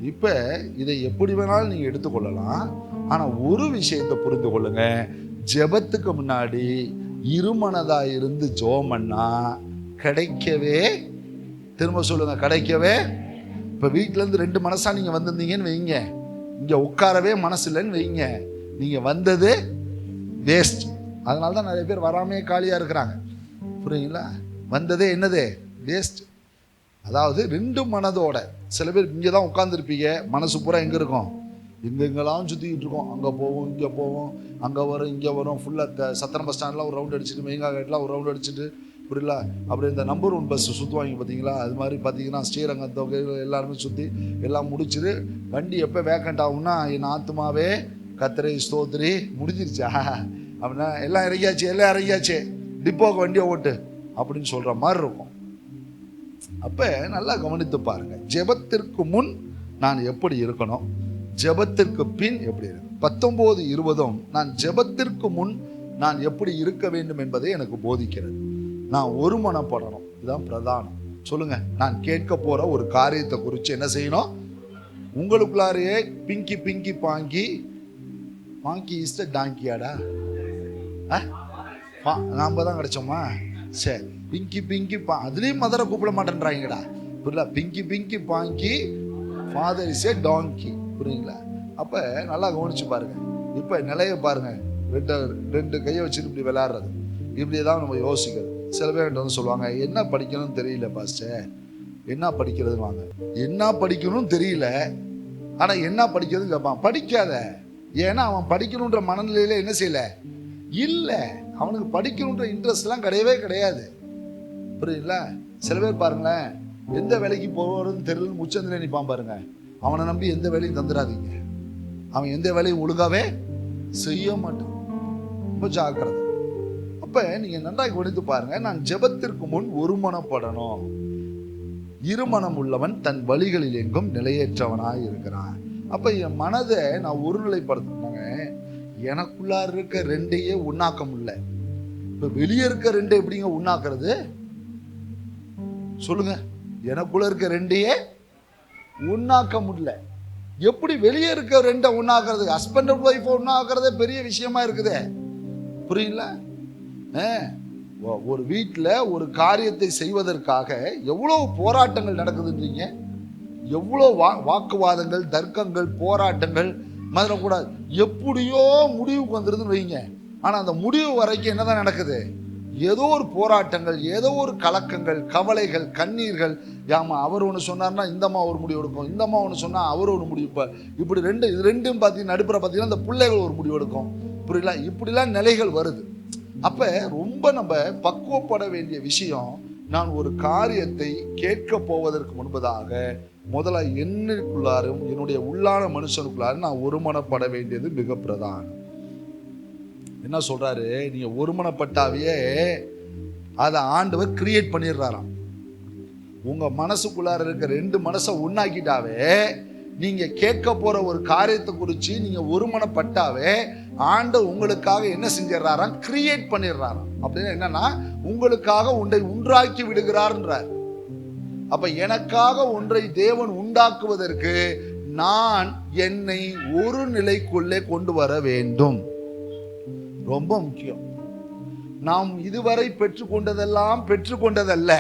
இப்போ இதை எப்படி வேணாலும் நீங்கள் எடுத்துக்கொள்ளலாம். ஆனால் ஒரு விஷயத்தை புரிந்து கொள்ளுங்க, ஜெபத்துக்கு முன்னாடி இருமனதாக இருந்து ஜெபம் பண்ணா கிடைக்கவே, திரும்ப சொல்லுங்க, கிடைக்கவே. இப்போ வீட்டிலேருந்து ரெண்டு மனசா நீங்கள் வந்திருந்தீங்கன்னு வைங்க, இங்கே உட்காரவே மனசு இல்லைன்னு வைங்க, நீங்கள் வந்தது வேஸ்ட். அதனால தான் நிறைய பேர் வராமே காலியாக இருக்கிறாங்க. புரியுங்களா? வந்ததே என்னது வேஸ்ட். அதாவது ரெண்டு மனதோட. சில பேர் இங்கே தான் உட்காந்துருப்பீங்க, மனசு பூரா எங்கே இருக்கும்? எங்கெங்கெல்லாம் சுற்றிக்கிட்டு இருக்கோம். அங்கே போவோம், இங்கே போவோம், அங்கே வரும், இங்கே வரும். ஃபுல்லாக சத்திரம் பஸ் ஸ்டாண்ட்லாம் ஒரு ரவுண்ட் அடிச்சுட்டு, மெயிங்கா கேட்லாம் ஒரு ரவுண்ட் அடிச்சுட்டு, புரியல? அப்படி இந்த நம்பர் 1 பஸ் சுற்றுவாங்க பார்த்தீங்களா? அது மாதிரி பார்த்தீங்கன்னா ஸ்ரீரங்கம் தொகை எல்லாருமே சுற்றி எல்லாம் முடிச்சுட்டு வண்டி எப்போ வேக்கண்ட் ஆகும்னா, என் ஆத்துமாவே கத்திரை ஸ்தோத்திரி, முடிஞ்சிருச்சா அப்படின்னா எல்லாம் இறங்கியாச்சு, எல்லாம் இறங்கியாச்சு, டிப்போக்கு வண்டியை ஓட்டு அப்படின்னு சொல்கிற மாதிரி இருக்கும். அப்போ நல்லா கவனித்து பாருங்க, ஜெபத்திற்கு முன் நான் எப்படி இருக்கணும், ஜெபத்திற்கு பின் எப்படி இருக்கணும். 19, 20 நான் ஜெபத்திற்கு முன் நான் எப்படி இருக்க வேண்டும் என்பதை எனக்கு போதிக்கிறது. நான் ஒருமனப்படணும், இதுதான் பிரதானம். சொல்லுங்க, நான் கேட்க போற ஒரு காரியத்தை குறித்து என்ன செய்யணும்? உங்களுக்குள்ளாரையே பிங்கி பிங்கி பாங்கி இஸ்ட டாங்கியாடா, நாம தான் கிடைச்சோமா? சரி, பிங்கி பிங்கி அதுலேயும் மதரை கூப்பிட மாட்டேன்றாங்கடா, புரியல? Pinki Pinki பாங்கி father is a டாங்கி, புரியுங்களா? அப்போ நல்லா கவனிச்சு பாருங்க. இப்போ நிலைய பாருங்க, ரெண்டு கையை வச்சுட்டு இப்படி விளையாடுறது, இப்படி தான் நம்ம யோசிக்கிறது. சில பேர் வந்து சொல்லுவாங்க, என்ன படிக்கணும்னு தெரியல பாஸ்டர், என்ன படிக்கிறதுன்னு வாங்க. என்ன படிக்கணும்னு தெரியல, ஆனால் என்ன படிக்கிறதுன்னு கேட்பான். படிக்காத, ஏன்னா அவன் படிக்கணுன்ற மனநிலையில என்ன செய்யல இல்லை, அவனுக்கு படிக்கணுன்ற இன்ட்ரெஸ்ட்லாம் கிடையவே கிடையாது. புரியுங்களா? சில பேர் பாருங்களேன், எந்த வேலைக்கு போகிறதுன்னு தெரியலன்னு முச்சந்தில நிற்பான் பாருங்க. அவனை நம்பி எந்த வேலையும் தந்துடாதீங்க, அவன் எந்த வேலையும் ஒழுங்காவே செய்ய மாட்டான். ரொம்ப ஜாக்கிரதை. அப்ப நீங்க நன்றாக கவனித்து பாருங்க, நான் ஜெபத்திற்கு முன் ஒருமனப்படணும். இருமனம் உள்ளவன் தன் வழிகளில் எங்கும் நிலையற்றவனாய் இருக்கிறான். அப்ப என் மனதை நான் ஒருநிலைப்படுத்தினாங்க, எனக்குள்ளார இருக்க ரெண்டையே உண்ணாக்க முடியல. இப்ப வெளியே இருக்க ரெண்டை எப்படிங்க உண்ணாக்குறது? சொல்லுங்க, எனக்குள்ள இருக்க ரெண்டையே உண்ணாக்க முடியல. எப்படி வெளியே இருக்க ரெண்டை உண்ணாக்குறது? ஹஸ்பண்ட் அண்ட் ஒய்ஃப் உண்ணாக்குறதே பெரிய விஷயமா இருக்குது. புரியல? ஒரு வீட்டில் ஒரு காரியத்தை செய்வதற்காக எவ்வளவு போராட்டங்கள் நடக்குதுன்றீங்க, எவ்வளோ வாக்குவாதங்கள், தர்க்கங்கள், போராட்டங்கள் மறக்கூடாது. எப்படியோ முடிவுக்கு வந்துருதுன்னு வைங்க. ஆனால் அந்த முடிவு வரைக்கும் என்னதான் நடக்குது? ஏதோ ஒரு போராட்டங்கள், ஏதோ ஒரு கலக்கங்கள், கவலைகள், கண்ணீர்கள். ஆமா, அவர் ஒன்று சொன்னார்னா இந்தம்மா ஒரு முடிவு எடுக்கும், இந்தம்மா ஒன்று சொன்னால் அவர் ஒரு முடிவு. இப்படி ரெண்டும் பார்த்தீங்கன்னா நடுப்புற பார்த்தீங்கன்னா இந்த பிள்ளைகள் ஒரு முடிவு எடுக்கும். புரியல? இப்படிலாம் நிலைகள் வருது. அப்போ ரொம்ப நம்ம பக்குவப்பட வேண்டிய விஷயம், நான் ஒரு காரியத்தை கேட்க போவதற்கு முன்பதாக முதல்ல என்னுள்ளாரும் என்னுடைய உள்ளான மனுஷனுக்குள்ளாரும் நான் ஒருமனப்பட வேண்டியது மிக பிரதானம். என்ன சொல்றாரு? நீங்க ஒருமனப்பட்டாவே அதை ஆண்டவர் கிரியேட் பண்ணிடுறாராம். உங்க மனசுக்குள்ளார இருக்க ரெண்டு மனசை உண்ணாக்கிட்டாவே, நீங்க கேட்க போற ஒரு காரியத்தை குறித்து நீங்க ஒருமனப்பட்டாவே ஆண்டவர் உங்களுக்காக என்ன செஞ்சிடறாராம்? கிரியேட் பண்ணிடுறாராம். அப்படின்னா என்னன்னா, உங்களுக்காக ஒன்றை உண்டாக்கி விடுகிறார்ன்றார். அப்ப எனக்காக ஒன்றை தேவன் உண்டாக்குவதற்கு நான் என்னை ஒரு நிலைக்குள்ளே கொண்டு வர வேண்டும். ரொம்ப முக்கியம். நாம் இதுவரை பெற்றுக்கொண்டதெல்லாம் பெற்றுக்கொண்டதல்ல,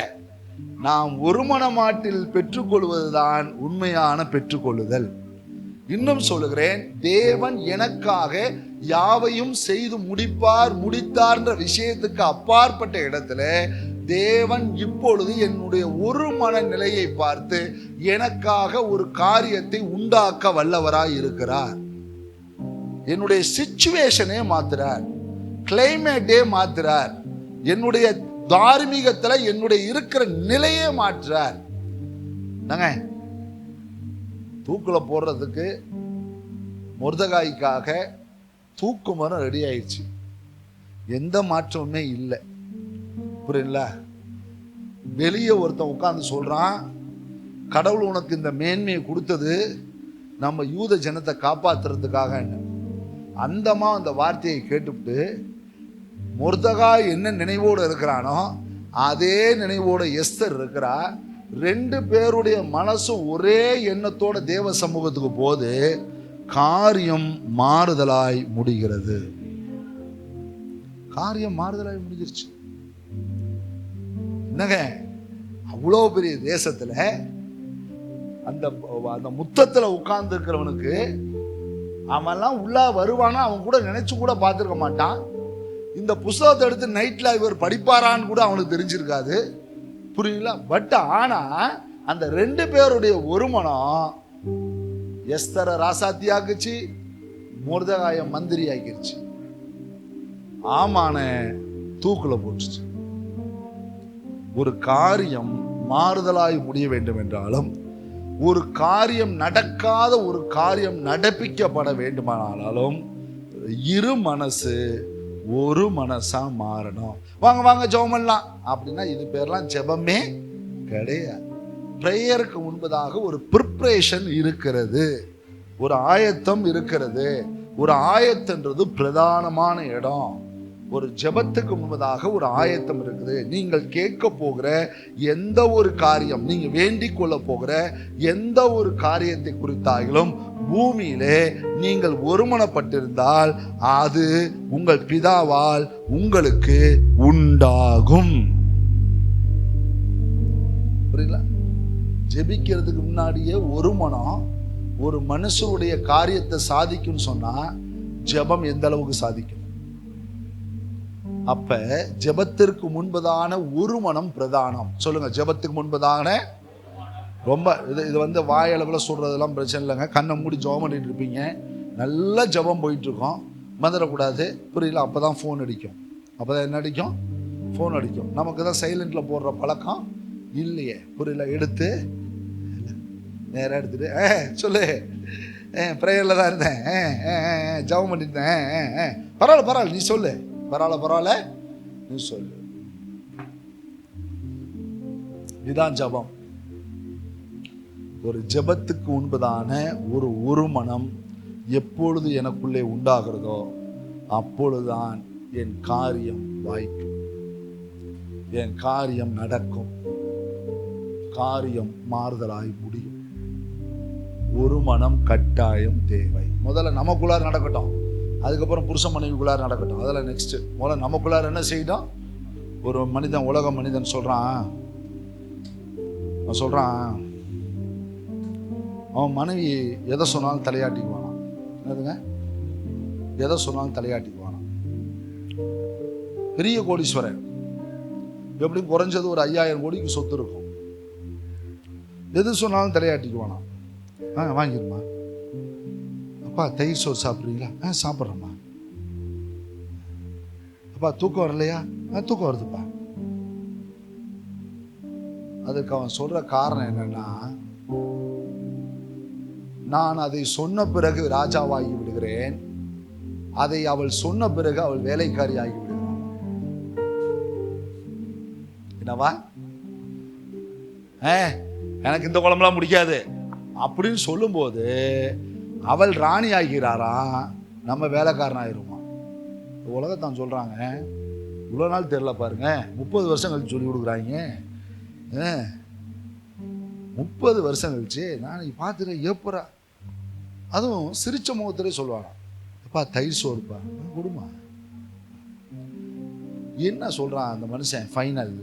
நாம் ஒருமனமாட்டில் பெற்றுக்கொள்வதுதான் உண்மையான பெற்றுக்கொள்ளுதல். இன்னும் சொல்லுகிறேன், தேவன் எனக்காக யாவையும் செய்து முடித்தார்ன்ற விஷயத்துக்கு அப்பாற்பட்ட இடத்துல தேவன் இப்பொழுது என்னுடைய ஒரு மனநிலையை பார்த்து எனக்காக ஒரு காரியத்தை உண்டாக்க வல்லவராய் இருக்கிறார். என்னுடைய சிச்சுவேஷனே மாத்துறார், கிளைமேட்டே மாத்துறார், என்னுடைய தார்மீகத்துல என்னுடைய இருக்கிற நிலையே மாற்றுறார். தூக்குல போடுறதுக்கு மொர்தகாய்க்காக தூக்கு மரம் ரெடி ஆயிடுச்சு, எந்த மாற்றமுமே இல்லை. புரியல? வெளியே ஒருத்தன் உட்கார்ந்து சொல்றான், கடவுள் உனக்கு இந்த மேன்மையை கொடுத்தது நம்ம யூத ஜனத்தை காப்பாத்துறதுக்காக. அந்தமா அந்த வார்த்தையை கேட்டுவிட்டு மொர்தெகாய் என்ன நினைவோடு இருக்கிறானோ அதே நினைவோட எஸ்தர் இருக்கிறா. 2 பேருடைய மனசும் ஒரே எண்ணத்தோட தேவ சமூகத்துக்கு போது காரியம் மாறுதலாய் முடிகிறது. காரியம் மாறுதலாய் முடிஞ்சிருச்சு. என்னங்க, அவ்வளோ பெரிய தேசத்துல அந்த முத்தத்துல உட்கார்ந்து இருக்கிறவனுக்கு அவன்லாம் உள்ளா வருவானா அவன் கூட நினைச்சு கூட பார்த்துருக்க மாட்டான். இந்த புஸ்தகத்தை எடுத்து நைட்ல இவர் படிப்பாரான்னு கூட அவனுக்கு தெரிஞ்சிருக்காது. புரியுங்களா? பட் ஆனா அந்த 2 பேருடைய ஒரு மனம் எஸ்தரை ராசாத்தி ஆக்குச்சு, மொர்தெகாய மந்திரி ஆக்கிருச்சு, ஆமான தூக்குல போட்டுச்சு. ஒரு காரியம் மாறுதலாய் முடிய வேண்டும் என்றாலும், ஒரு காரியம் நடக்காத ஒரு காரியம் நடப்பிக்கப்பட வேண்டுமானாலும் இரு மனசு ஒரு மனசா மாறணும். வாங்க வாங்க ஜெபம் பண்ணலாம் அப்படின்னா இது பேர்லாம் ஜெபமே கிடையாது. பிரேயருக்கு முன்பதாக ஒரு ப்ரிப்பரேஷன் இருக்கிறது, ஒரு ஆயத்தம் இருக்கிறது. ஒரு ஆயத்தன்றது பிரதானமான இடம். ஒரு ஜெபத்துக்கு முன்பதாக ஒரு ஆயத்தம் இருக்குது. நீங்கள் கேட்க போகிற எந்த ஒரு காரியம், நீங்க வேண்டிக் கொள்ள போகிற எந்த ஒரு காரியத்தை குறித்தாலும் பூமியிலே நீங்கள் ஒருமனப்பட்டிருந்தால் அது உங்கள் பிதாவால் உங்களுக்கு உண்டாகும். புரியல? ஜெபிக்கிறதுக்கு முன்னாடியே ஒரு மனம் ஒரு மனுஷனுடைய காரியத்தை சாதிக்கும் சொன்னா ஜெபம் எந்த அளவுக்கு சாதிக்கும்? அப்ப ஜெபத்திற்கு முன்பதான ஒரு மனம் பிரதானம். சொல்லுங்க, ஜெபத்துக்கு முன்பதான ரொம்ப இது வந்து வாயளவில் சொல்றதெல்லாம் பிரச்சனை இல்லைங்க. கண்ணை மூடி ஜெபம் பண்ணிட்டு இருப்பீங்க, நல்லா ஜெபம் போயிட்டு இருக்கோம், மறந்துடக்கூடாது. புரியல? அப்பதான் ஃபோன் அடிக்கும். அப்பதான் என்ன அடிக்கும்? ஃபோன் அடிக்கும். நமக்கு தான் சைலண்ட்ல போடுற பழக்கம் இல்லையே. புரியல? எடுத்து நேரம் எடுத்துட்டு சொல்லு, ப்ரேயர்ல தான் இருந்தேன், ஜெபம் பண்ணிட்டேன், பரவாயில்ல பரவாயில்ல நீ சொல்லு, பரவாயில்ல நீ சொல்லு. இதுதான் ஜெபம். ஒரு ஜெபத்துக்கு முன்பதான ஒரு மனம் எப்பொழுது எனக்குள்ளே உண்டாகிறதோ அப்பொழுதுதான் என் காரியம் வாய்க்கும், என் காரியம் நடக்கும், காரியம் மாறுதலாய் முடியும். ஒரு மனம் கட்டாயம் தேவை. முதல்ல நமக்குள்ளார நடக்கட்டும், அதுக்கப்புறம் புருஷ மனைவிக்குள்ளார நடக்கட்டும், அதெல்லாம் நெக்ஸ்ட். முதல்ல நமக்குள்ளார என்ன செய்யணும்? ஒரு மனிதன், உலக மனிதன் சொல்றான் அவன் மனைவி எதை சொன்னாலும் தலையாட்டிக்குவானா. என்னதுங்க? எதை சொன்னாலும் தலையாட்டிக்குவானா. பெரிய கோடீஸ்வரன், எப்படியும் குறைஞ்சது ஒரு 5000 கோடிக்கு சொத்து இருக்கும். எது சொன்னாலும் தலையாட்டிக்குவானா. வாங்கிருமா, அப்பா தயிர் சோறு சாப்பிட்றீங்களா? சாப்பிட்றேம்மா. அப்பா தூக்கம் வரலையா? தூக்கம் வருதுப்பா. அதுக்கு அவன் சொல்ற காரணம் என்னன்னா, நான் அதை சொன்ன பிறகு ராஜாவாகி விடுகிறேன், அதை அவள் சொன்ன பிறகு அவள் வேலைக்காரி ஆகி விடுகிறான். என்னவா? எனக்கு இந்த குழம்புலாம் முடிக்காது அப்படின்னு சொல்லும்போது அவள் ராணி ஆகிறாராம், நம்ம வேலைக்காரன் ஆயிருமா. உலகத்தான் சொல்றாங்க. இவ்வளோ நாள் தெரியல பாருங்க, 30 வருஷம் கழிச்சு சொல்லி கொடுக்குறாங்க. 30 வருஷம் கழிச்சு நான் பார்த்துட்டேன். ஏப்பரா, அதுவும் சிரிச்ச முகத்திலே சொல்லுவாங்க, அப்பா தயிர் சோறுப்பா கொடுமா. என்ன சொல்றான் அந்த மனுஷன்? ஃபைனல்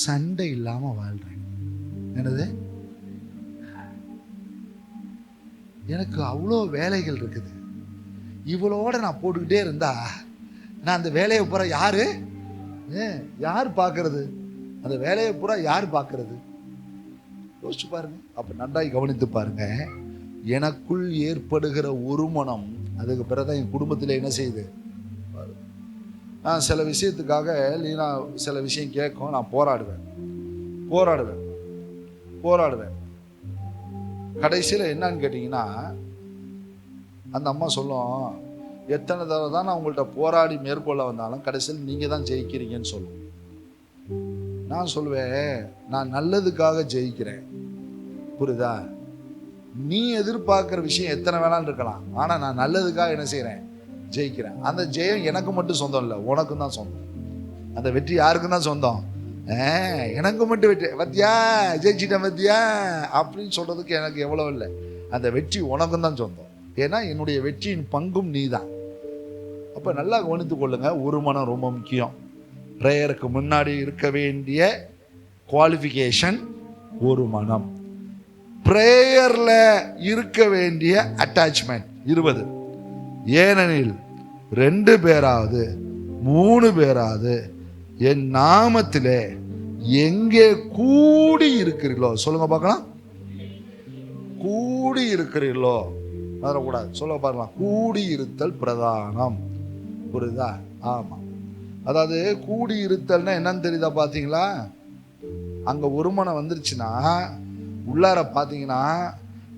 சண்டை இல்லாம வாழ்றேன். என்னது? எனக்கு அவ்வளோ வேலைகள் இருக்குது, இவளோட நான் போட்டுக்கிட்டே இருந்தா நான் அந்த வேலையை பூரா யார் பார்க்கறது? அந்த வேலையை பூரா யார் பார்க்கறது? யோசிச்சு பாருங்க. அப்ப நன்றாய் கவனித்து பாருங்க. எனக்குள் ஏற்படுகிற ஒரு மனம், அதுக்கு பிறகுதான் என் குடும்பத்தில் என்ன செய்யுது. நான் சில விஷயத்துக்காக லீனா சில விஷயம் கேட்கும், நான் போராடுவேன். கடைசியில் என்னன்னு கேட்டீங்கன்னா, அந்த அம்மா சொல்லும், எத்தனை தடவை தான் நான் உங்கள்கிட்ட போராடி மேற்கொள்ள வந்தாலும் கடைசியில் நீங்க தான் ஜெயிக்கிறீங்கன்னு சொல்லுவோம். நான் சொல்லுவேன், நான் நல்லதுக்காக ஜெயிக்கிறேன். புரியுதா? நீ எதிர்பார்க்குற விஷயம் எத்தனை வேணாலும் இருக்கலாம், ஆனால் நான் நல்லதுக்காக என்ன செய்கிறேன், ஜெயிக்கிறேன். அந்த ஜெயம் எனக்கு மட்டும் சொந்தம் இல்லை, உனக்கும் தான் சொந்தம். அந்த வெற்றி யாருக்கும் தான் சொந்தம். எனக்கு மட்டும் வெற்றி, பத்தியா ஜெயிச்சிட்டேன் பத்தியா அப்படின்னு சொல்றதுக்கு எனக்கு எவ்வளோ இல்லை. அந்த வெற்றி உனக்கும் தான் சொந்தம். ஏன்னா என்னுடைய வெற்றியின் பங்கும் நீ தான். அப்போ நல்லா கவனித்து கொள்ளுங்க, ஒரு மனம் ரொம்ப முக்கியம். ப்ரேயருக்கு முன்னாடி இருக்க வேண்டிய குவாலிஃபிகேஷன் ஒரு மனம். ப்ரேயர்ல இருக்க வேண்டிய அட்டாச்மெண்ட் 20. ஏனெனில் 2 பேராவது 3 பேராவது என் நாமத்திலே எங்கே கூடி இருக்கிறீர்களோ, சொல்லுங்க பார்க்கலாம், கூடி இருக்கிறீர்களோ, வரக்கூடாது, சொல்ல பார்க்கலாம். கூடி இருத்தல் பிரதானம். புரியுதா? ஆமா. அதாவது கூடி இருத்தல்னா என்னன்னு தெரியுதா? பார்த்தீங்களா, அங்க ஒரு மனம் வந்துருச்சுன்னா உள்ளார பார்த்தீங்கன்னா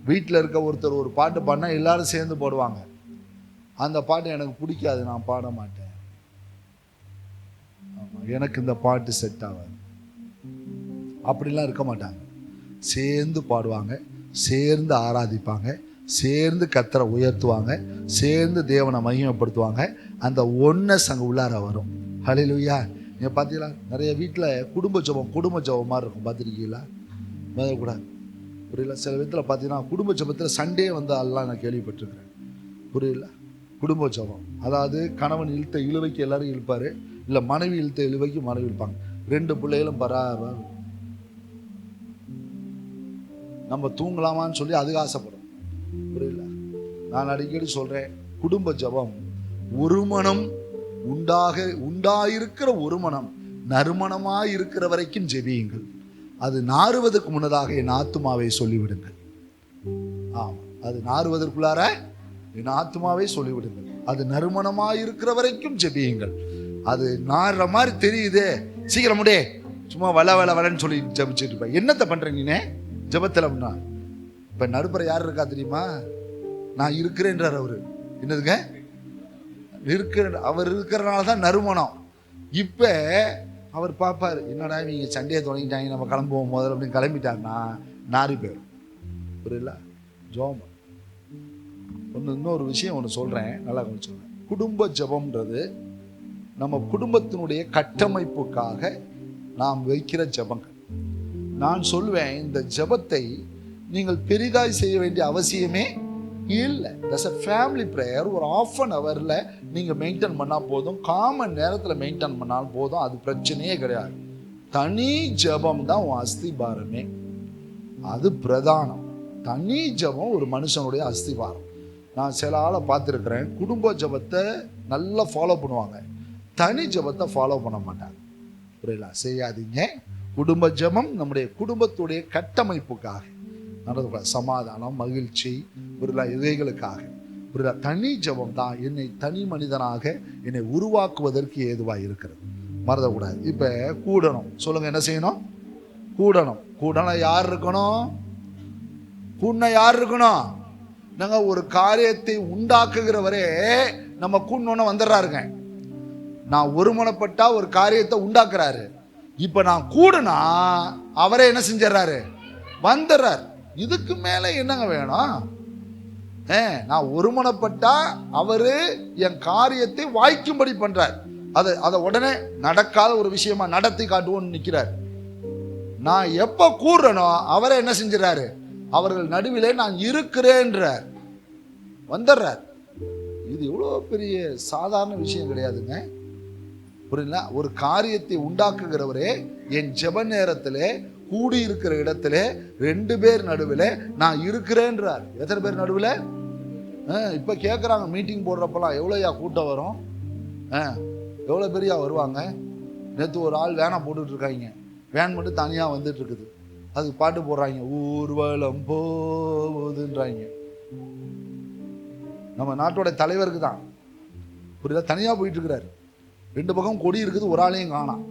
வீட்டில் இருக்க ஒருத்தர் ஒரு பாட்டு பாடினா எல்லாரும் சேர்ந்து போடுவாங்க. அந்த பாட்டு எனக்கு பிடிக்காது, நான் பாட மாட்டேன், எனக்கு இந்த பாட்டு செட் ஆகாது, அப்படிலாம் இருக்க மாட்டாங்க. சேர்ந்து பாடுவாங்க, சேர்ந்து ஆராதிப்பாங்க, சேர்ந்து கர்த்தரை உயர்த்துவாங்க, சேர்ந்து தேவனை மகிமைப்படுத்துவாங்க. அந்த ஒன்னஸ் அங்கே உள்ளார வரும். ஹல்லேலூயா. நீங்கள் பார்த்தீங்களா, நிறைய வீட்டில் குடும்ப ஜெபம் மாதிரி இருக்கும், பார்த்துருக்கீங்களா? கூட புரியல. சில விதத்தில் பார்த்தீங்கன்னா குடும்ப ஜெபத்தில் சண்டே வந்து அதெல்லாம் நான் கேள்விப்பட்டிருக்கிறேன். புரியல. குடும்ப ஜெபம் அதாவது கணவன் இழுத்த இழுவைக்கு எல்லாரும் இழுப்பார், இல்லை மனைவி இழுத்த இழுவைக்கு மனைவி இழுப்பாங்க. 2 பிள்ளைகளும் பராபர். நம்ம தூங்கலாமான்னு சொல்லி அதுக்கு ஆசைப்படும். புரியல. நான் அடிக்கடி சொல்கிறேன், குடும்ப ஜெபம் ஒரு மனம் உண்டாயிருக்கிற ஒரு மனம் நறுமணமாக இருக்கிற வரைக்கும் ஜெபியுங்கள். அது நாறுவதற்கு முன்னதாக என் ஆத்துமாவை சொல்லிவிடுங்கள். ஆமாம், அது நாறுவதற்குள்ளார என் ஆத்துமாவை சொல்லிவிடுங்கள். அது நறுமணமாக இருக்கிற வரைக்கும் ஜெபியுங்கள். அது நாறுற மாதிரி தெரியுது, சீக்கிரம் முடியே, சும்மா வளன்னு சொல்லி ஜபிச்சுட்டு இருப்பேன். என்னத்தை பண்றேன் நீனே ஜபத்தில் அப்படின்னா? இப்போ நடுப்புற யார் இருக்கா தெரியுமா? நான் இருக்கிறேன்றார் அவரு. என்னதுங்க இருக்கிற? அவர் இருக்கிறனால தான் நறுமணம். இப்போ அவர் பார்ப்பார், என்னடா இவங்க சண்டையை தொடங்கிட்டாங்க, நம்ம கிளம்புவோம் முதல்ல அப்படின்னு கிளம்பிட்டாங்கன்னா நாரி போயிடும். புரியல. ஜோம் இன்னொரு விஷயம் ஒன்று சொல்கிறேன், நல்லா சொல்கிறேன். குடும்ப ஜபம்ன்றது நம்ம குடும்பத்தினுடைய கட்டமைப்புக்காக நாம் வைக்கிற ஜபங்கள். நான் சொல்லுவேன், இந்த ஜபத்தை நீங்கள் பெரிதாய் செய்ய வேண்டிய அவசியமே இல்லை. That's a family prayer. ஒரு 1/2 ஹவரில் நீங்கள் மெயின்டைன் பண்ணால் போதும், காமன் நேரத்தில் மெயின்டைன் பண்ணாலும் போதும், அது பிரச்சனையே கிடையாது. தனி ஜபம் தான் உன் அஸ்திபாரமே, அது பிரதானம். தனி ஜபம் ஒரு மனுஷனுடைய அஸ்திபாரம். நான் சில ஆளை பார்த்துருக்குறேன், குடும்ப ஜபத்தை நல்லா ஃபாலோ பண்ணுவாங்க, தனி ஜபத்தை ஃபாலோ பண்ண மாட்டாங்க. புரியல. செய்யாதீங்க. குடும்ப ஜபம் நம்முடைய குடும்பத்துடைய கட்டமைப்புக்காக, சமாதானம், மகிழ்ச்சி, புரியல, இவைகளுக்காக. புரியல. தனி ஜபம் தான் என்னை தனி மனிதனாக என்னை உருவாக்குவதற்கு ஏதுவாக இருக்கிறது. மறந்துடக்கூடாது. இப்போ கூடணும், சொல்லுங்க, என்ன செய்யணும்? கூடணும். கூடணும் யார் இருக்கணும்? கூண்ண யார் இருக்கணும்? நாங்கள் ஒரு காரியத்தை உண்டாக்குகிறவரே நம்ம கூண்ணோன்னு வந்துடுறாருங்க. நான் ஒருமனப்பட்டா ஒரு காரியத்தை உண்டாக்குறாரு. இப்ப நான் கூடுனா அவரே என்ன செஞ்சாரு? வந்துடுறார். இதுக்கு மேல என்னங்க வேணும்? நான் ஒருமனப்பட்டா அவரு என் காரியத்தை வாய்க்கும்படி பண்றார். அதை உடனே நடக்காத ஒரு விஷயமா நடத்தி காட்டுவோன்னு நிக்கிறார். நான் எப்ப கூடுறனோ அவரே என்ன செஞ்சாரு? அவர்கள் நடுவிலே நான் இருக்கிறேன்றார், வந்துடுறார். இது எவ்வளவு பெரிய சாதாரண விஷயம் கிடையாதுங்க. புரியல. ஒரு காரியத்தை உண்டாக்குகிறவரே என் ஜெப நேரத்திலே கூடியிருக்கிற இடத்துல 2 பேர் நடுவில் நான் இருக்கிறேன்றார். எத்தனை பேர் நடுவில்? இப்போ கேட்குறாங்க, மீட்டிங் போடுறப்பெல்லாம் எவ்வளோயா கூட்டம் வரும், எவ்வளோ பெரியா வருவாங்க. நேற்று ஒரு ஆள் வேனை போட்டுட்டு இருக்காங்க, வேன் மட்டும் தனியாக வந்துட்டு இருக்குது, அதுக்கு பாட்டு போடுறாங்க, ஊர்வலம் போகுதுன்றாங்க. நம்ம நாட்டோட தலைவருக்கு தான் புரியல, தனியாக போயிட்டு இருக்கிறாரு. 2 பக்கம் கொடி இருக்குது, ஒரு ஆளையும் காணாம்.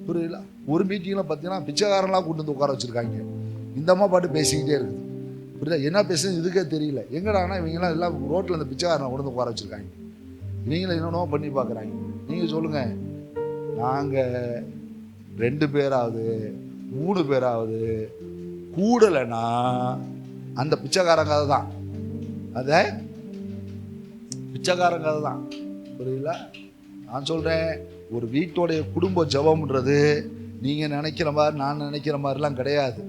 புரியல. ஒரு மீட்டிங்கில் பார்த்தீங்கன்னா பிச்சைக்காரன்லாம் கூட்டு வந்து உட்கார வச்சுருக்காங்க. இந்த அம்மா பாட்டு பேசிக்கிட்டே இருக்குது. புரியல. என்ன பேசுறது இதுக்கே தெரியல. எங்கடானா இவங்கெல்லாம் எல்லாம் ரோட்டில் அந்த பிச்சைக்காரனை கொண்டு வந்து உட்கார வச்சுருக்காங்க. இவங்களும் என்னென்னோ பண்ணி பார்க்குறாங்க. நீங்கள் சொல்லுங்கள், நாங்கள் 2 பேராவது 3 பேராவது கூடலைன்னா அந்த பிச்சைக்காரன் கதை தான், அதை பிச்சைக்காரன் கதை தான். புரியுங்களா? நான் சொல்கிறேன், ஒரு வீட்டோடைய குடும்ப ஜெபம்ன்றது நீங்கள் நினைக்கிற மாதிரி நான் நினைக்கிற மாதிரிலாம் கிடையாது.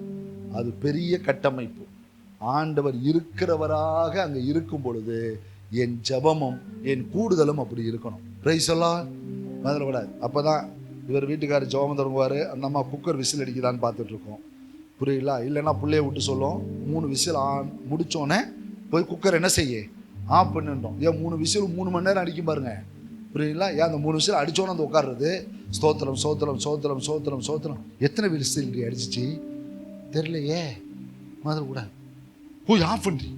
அது பெரிய கட்டமைப்பு. ஆண்டவர் இருக்கிறவராக அங்கே இருக்கும் பொழுது என் ஜெபமும் என் கூடுதலும் அப்படி இருக்கணும். பிரைஸ் எல்லாம் மறந்துடக்கூடாது. அப்போ தான் இவர் வீட்டுக்காரர் ஜெபம் தொடங்குவார், அந்த அம்மா குக்கர் விசில் அடிக்குதான்னு பார்த்துட்ருக்கோம். புரியுங்களா? இல்லைன்னா பிள்ளைய விட்டு சொல்லும், 3 விசில் முடித்தோடனே போய் குக்கர் என்ன செய்ய ஆஃப் பண்ணிட்டோம். ஏன் 3 விசில் 3 மணி நேரம் அடிக்கும் பாருங்க. புரியுங்களா? ஏன் அந்த 3 விசில் அடித்தோன்னே அந்த உட்காடுறது ஸ்தோத்திரம் சோத்திரம் சோத்திரம் சோத்திரம் சோத்திரம். எத்தனை விசில் அடிச்சிச்சு தெரியலையே, மாதிரி கூட போய் ஆஃப் பண்ணி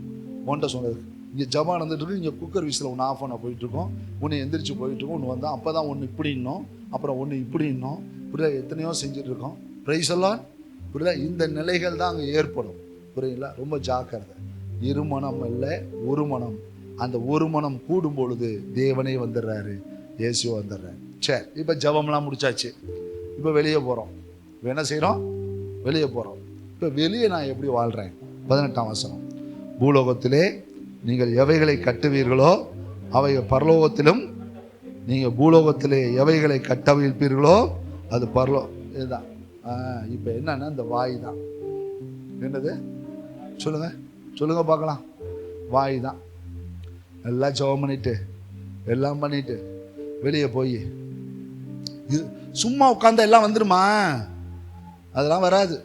ஒன்றை சொன்னது. இங்கே ஜபம் நடந்துட்டு இருக்கு, இங்கே குக்கர் விசில் ஒன்று ஆஃப் பண்ண போயிட்டுருக்கோம், ஒன்று எந்திரிச்சு போயிட்டுருக்கோம், ஒன்று வந்தால் அப்போ தான் ஒன்று இப்படி இன்னும், அப்புறம் ஒன்று இப்படி இன்னும், புரியல? எத்தனையோ செஞ்சுட்ருக்கோம். பிரைஸ் எல்லாம் புரியல? இந்த நிலைகள் தான் அங்கே ஏற்படும். புரியுங்களா? ரொம்ப ஜாக்கிரதை. இருமனம் இல்லை, ஒரு மனம். அந்த ஒரு மனம் கூடும் பொழுது தேவனே வந்துடுறாரு, இயேசுவ வந்துடுறாரு. சரி, இப்போ ஜபம்லாம் முடிச்சாச்சு. இப்போ வெளியே போகிறோம். இப்போ என்ன செய்கிறோம்? வெளியே போகிறோம். இப்போ வெளியே நான் எப்படி வாழ்கிறேன்? 18ஆம் வசனம். பூலோகத்திலே நீங்கள் எவைகளை கட்டுவீர்களோ அவை பரலோகத்திலும், நீங்கள் பூலோகத்திலே எவைகளை கட்டவிழ்ப்பீர்களோ அது இதுதான். இப்போ என்னன்னா இந்த வாய் தான். என்னது சொல்லுங்க சொல்லுங்க பார்க்கலாம். வாய் தான். எல்லாம் ஜெபம் பண்ணிட்டு எல்லாம் பண்ணிட்டு வெளியே போய் சும்மா உட்காந்தா எல்லாம் வந்துருமா? அதெல்லாம் வராது,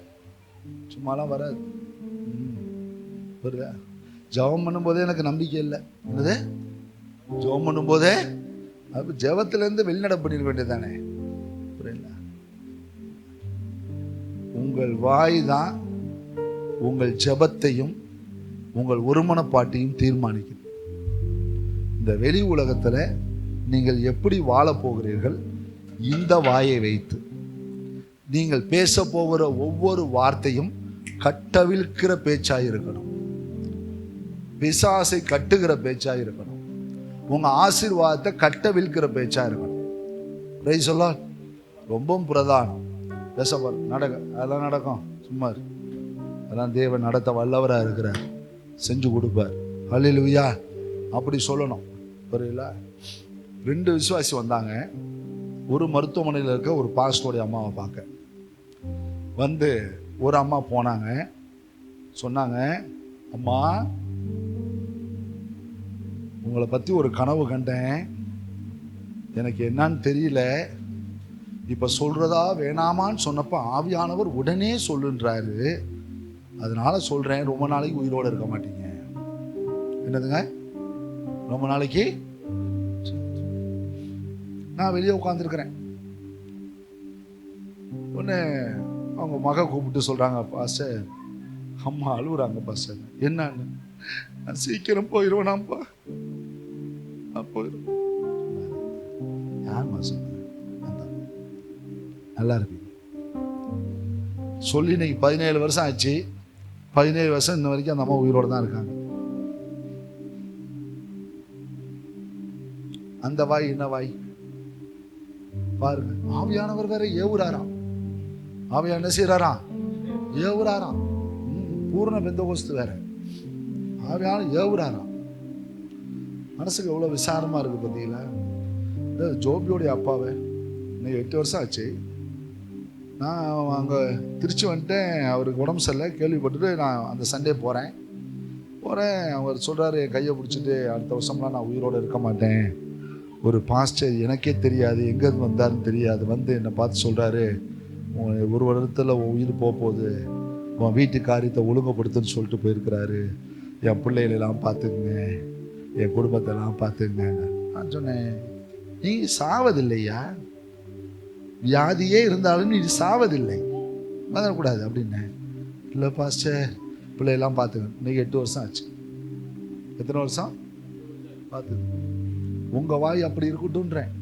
சும்மாலாம் வராது. புரியுதா? ஜெபம் பண்ணும்போதே எனக்கு நம்பிக்கை இல்லை. என்னது? ஜெபம் பண்ணும்போதே அப்போ ஜெபத்திலேருந்து வெளிநடை பண்ணிருக்க வேண்டியது தானே. புரியல? உங்கள் வாய் தான் உங்கள் ஜெபத்தையும் உங்கள் ஒருமனப்பாட்டையும் தீர்மானிக்குது. இந்த வெளி உலகத்தில் நீங்கள் எப்படி வாழப் போகிறீர்கள்? இந்த வாயை வைத்து. நீங்கள் பேச போகிற ஒவ்வொரு வார்த்தையும் கட்டவிழ்க்கிற பேச்சாக இருக்கணும், பிசாசை கட்டுகிற பேச்சாக இருக்கணும், உங்க ஆசீர்வாதத்தை கட்டவிழ்க்கிற பேச்சாக இருக்கணும். பிரைஸ் எல்லாம் ரொம்ப பிரதானம். பேசப்பார் அதெல்லாம் நடக்கும். சும்மா அதெல்லாம் தேவன் நடத்த வல்லவராக இருக்கிறார், செஞ்சு கொடுப்பார். ஹல்லேலூயா. அப்படி சொல்லணும். புரியல? 2 விசுவாசி வந்தாங்க. ஒரு மருத்துவமனையில் இருக்க ஒரு பாஸ்டோடைய அம்மாவை பார்க்க வந்து ஒரு அம்மா போனாங்க. சொன்னாங்க, அம்மா உங்களை பற்றி ஒரு கனவு கண்டேன், எனக்கு என்னன்னு தெரியல, இப்போ சொல்கிறதா வேணாமான்னு சொன்னப்போ ஆவியானவர் உடனே சொல்லுன்றாரு, அதனால சொல்கிறேன், ரொம்ப நாளைக்கு உயிரோடு இருக்க மாட்டீங்க. என்னதுங்க? ரொம்ப நாளைக்கு? நான் வெளியே உட்காந்துருக்கிறேன். ஒன்று அவங்க மக கூப்பிட்டு சொல்கிறாங்க, பாஸ்டர் அம்மா அழுகுறாங்க பாஸ்டர். என்னன்னு? நான் சீக்கிரம் போயிடுவேனாப்பா, நான் போயிடுவேன். யார் சொன்ன? நல்லா இருக்கு சொல்லி இன்னைக்கு 17 வருஷம் ஆச்சு. 17 வருஷம் இன்ன வரைக்கும் அந்த அம்மா உயிரோடு தான் இருக்காங்க. அந்த வாய் என்ன வாய் பாருங்க. ஆவியானவர் வேற ஏவுறாராம். ஆவியான என்ன செய்யறாராம்? ஏவுறாராம். பூர்ண பெந்தகோஸ்து வேற. ஆவியான ஏவுறாராம். மனசுக்கு எவ்வளவு விசாரமா இருக்கு பார்த்தீங்களா? இந்த ஜோபியோடைய அப்பாவை இன்னைக்கு 8 வருஷம் ஆச்சு. நான் அங்கே திருச்சி வந்துட்டேன். அவருக்கு உடம்பு சரியில்லை கேள்விப்பட்டுட்டு நான் அந்த சண்டே போகிறேன். அவர் சொல்கிறாரு, என் கையை பிடிச்சிட்டு, அடுத்த வருஷம்லாம் நான் உயிரோடு இருக்க மாட்டேன். ஒரு பாஸ்டர் எனக்கே தெரியாது, எங்கேருந்து வந்தாருன்னு தெரியாது, வந்து என்னை பார்த்து சொல்கிறாரு, ஒரு வருடத்தில் உயிர் போகுது, உன் வீட்டு காரியத்தை ஒழுங்குபடுத்துன்னு சொல்லிட்டு போயிருக்கிறாரு. என் பிள்ளைகளெல்லாம் பார்த்துக்குங்க, என் குடும்பத்தெல்லாம் பார்த்துக்குங்க. நான் சொன்னேன், நீ சாவதில்லையா? வியாதியே இருந்தாலும் நீ சாவதில்லை, வந்துடக்கூடாது அப்படின்னு. இல்லை பாஸ்டர், பிள்ளையெல்லாம் பார்த்துக்கணும். இன்னைக்கு 8 வருஷம் ஆச்சு. எத்தனை வருஷம் பார்த்து? உங்கள் வாய் அப்படி இருக்கட்டும்ன்றேன்.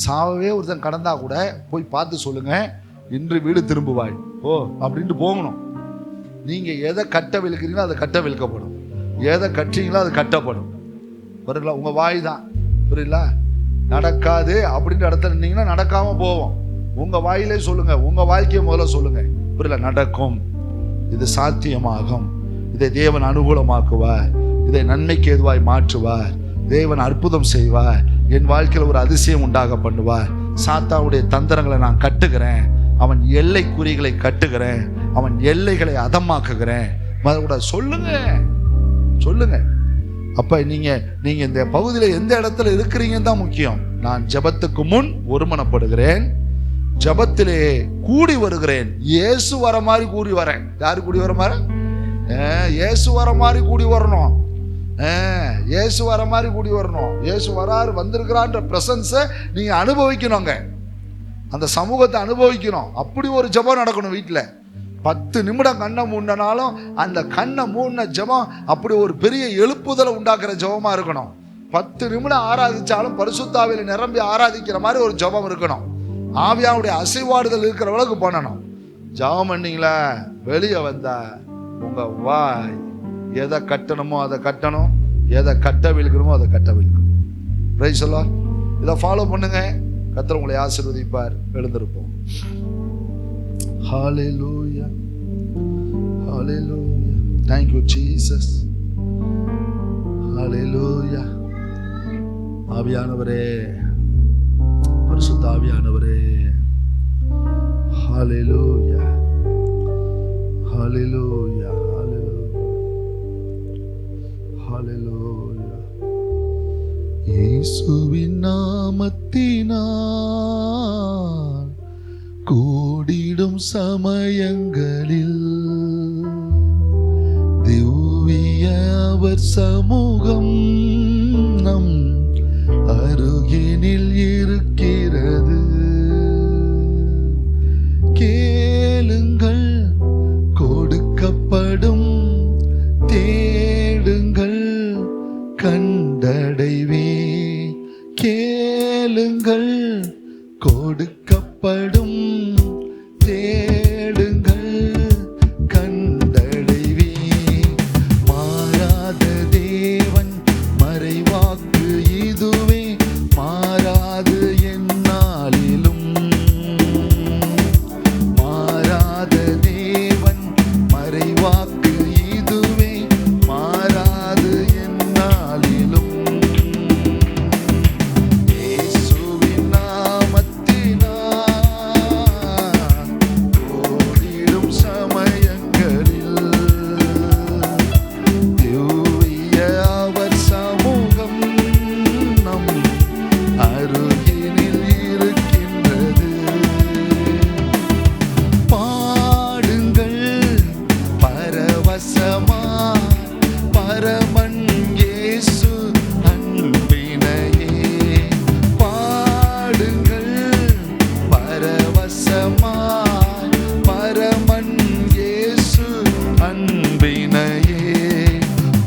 சாவவே ஒருத்தன் கடந்தா கூட போய் பார்த்து சொல்லுங்க, இன்று வீடு திரும்புவாய் ஓ அப்படின்ட்டு போகணும். நீங்கள் எதை கட்ட விழுக்கிறீங்களோ அதை கட்ட விழுக்கப்படும், எதை கட்டுறீங்களோ அது கட்டப்படும். புரியல? உங்கள் வாய் தான். புரியல? நடக்காது அப்படின்ற இடத்துல இருந்தீங்கன்னா நடக்காம போவோம். உங்க வாயிலே சொல்லுங்க, உங்க வாழ்க்கையை முதல்ல சொல்லுங்க. புரியல? நடக்கும், இது சாத்தியமாகும், இதை தேவன் அனுகூலமாக்குவார், இதை நன்மைக்கு ஏதுவாய் மாற்றுவார், தேவன் அற்புதம் செய்வார், என் வாழ்க்கையில் ஒரு அதிசயம் உண்டாக பண்ணுவார். சாத்தானுடைய தந்திரங்களை நான் கட்டுகிறேன், அவன் எல்லை குறிகளை கட்டுகிறேன், அவன் எல்லைகளை அதமாக்குகிறேன். கூட சொல்லுங்க சொல்லுங்க. அப்ப நீங்க இந்த பகுதியில் எந்த இடத்துல இருக்கிறீங்கன்னு தான் முக்கியம். நான் ஜெபத்துக்கு முன் ஒருமனப்படுகிறேன், ஜெபத்திலே கூடி வருகிறேன். இயேசு வர மாதிரி கூடி வரேன். யாரு கூடி வர மாதிரி? இயேசு வர மாதிரி கூடி வரணும். இயேசு வர மாதிரி கூடி வரணும். இயேசு வராரு, வந்திருக்கிறான்ற பிரசன்ஸை நீங்க அனுபவிக்கணுங்க. அந்த சமூகத்தை அனுபவிக்கணும். அப்படி ஒரு ஜெபம் நடக்கணும் வீட்டில். 10 நிமிடம் கண்ணை மூடினாலும் அந்த கண்ணை மூடின ஜெபம் அப்படி ஒரு பெரிய எழுப்புதலை உண்டாக்குற ஜெபமா இருக்கணும். 10 நிமிடம் ஆராதிச்சாலும் பரிசுத்த ஆவியில நிரம்பி ஆராதிக்கிற மாதிரி ஒரு ஜெபம் இருக்கணும். ஆவியாவுடைய அசைவாடுதல் இருக்கிற அளவுக்கு பண்ணணும். ஜெபம் பண்ணீங்களா, வெளியே வந்தா உங்க வாய் எதை கட்டணுமோ அதை கட்டணும், எதை கட்ட விழுக்கணுமோ அதை கட்ட விழுக்கணும். Praise the Lord. இதை ஃபாலோ பண்ணுங்க. கர்த்தர் உங்களை ஆசீர்வதிப்பார். எழுந்திருப்போம். ஹalleluya, hallelujah, thank you Jesus, hallelujah. ஆவியானவரே, பரிசுத்த ஆவியானவரே, hallelujah, hallelujah, hallelujah. இயேசுவின் நாமத்தினால் கூடிடும் சமயங்களில் திவ்ய அவர் சமூகம் நம் அருகினில் இருக்கிறது. கேளுங்கள் கொடுக்கப்படும், தேடுங்கள் கண்டடைவே. கேளுங்கள் கொடுக்கப்படும், தேடுங்கள் கண்டடைவே. மாறாத தேவன் மறைவாக்கு இதுவே, மாறாது எந்நாளிலும். மாறாத தேவன் மறைவாக்கு இதுவே, மாறாது எந்நாளிலும். இயேசுவின் நாமத்தினால் கூடிடும் சமயங்களில் திவ்ய அவர் சமூகம் நம் அருகினில் இருக்கின்றது. பாடுங்கள் பரவசமாய் பரமன் இயேசு அன்பினையே. பாடுங்கள் பரவசமாய் பரமன் இயேசு அன்பினையே.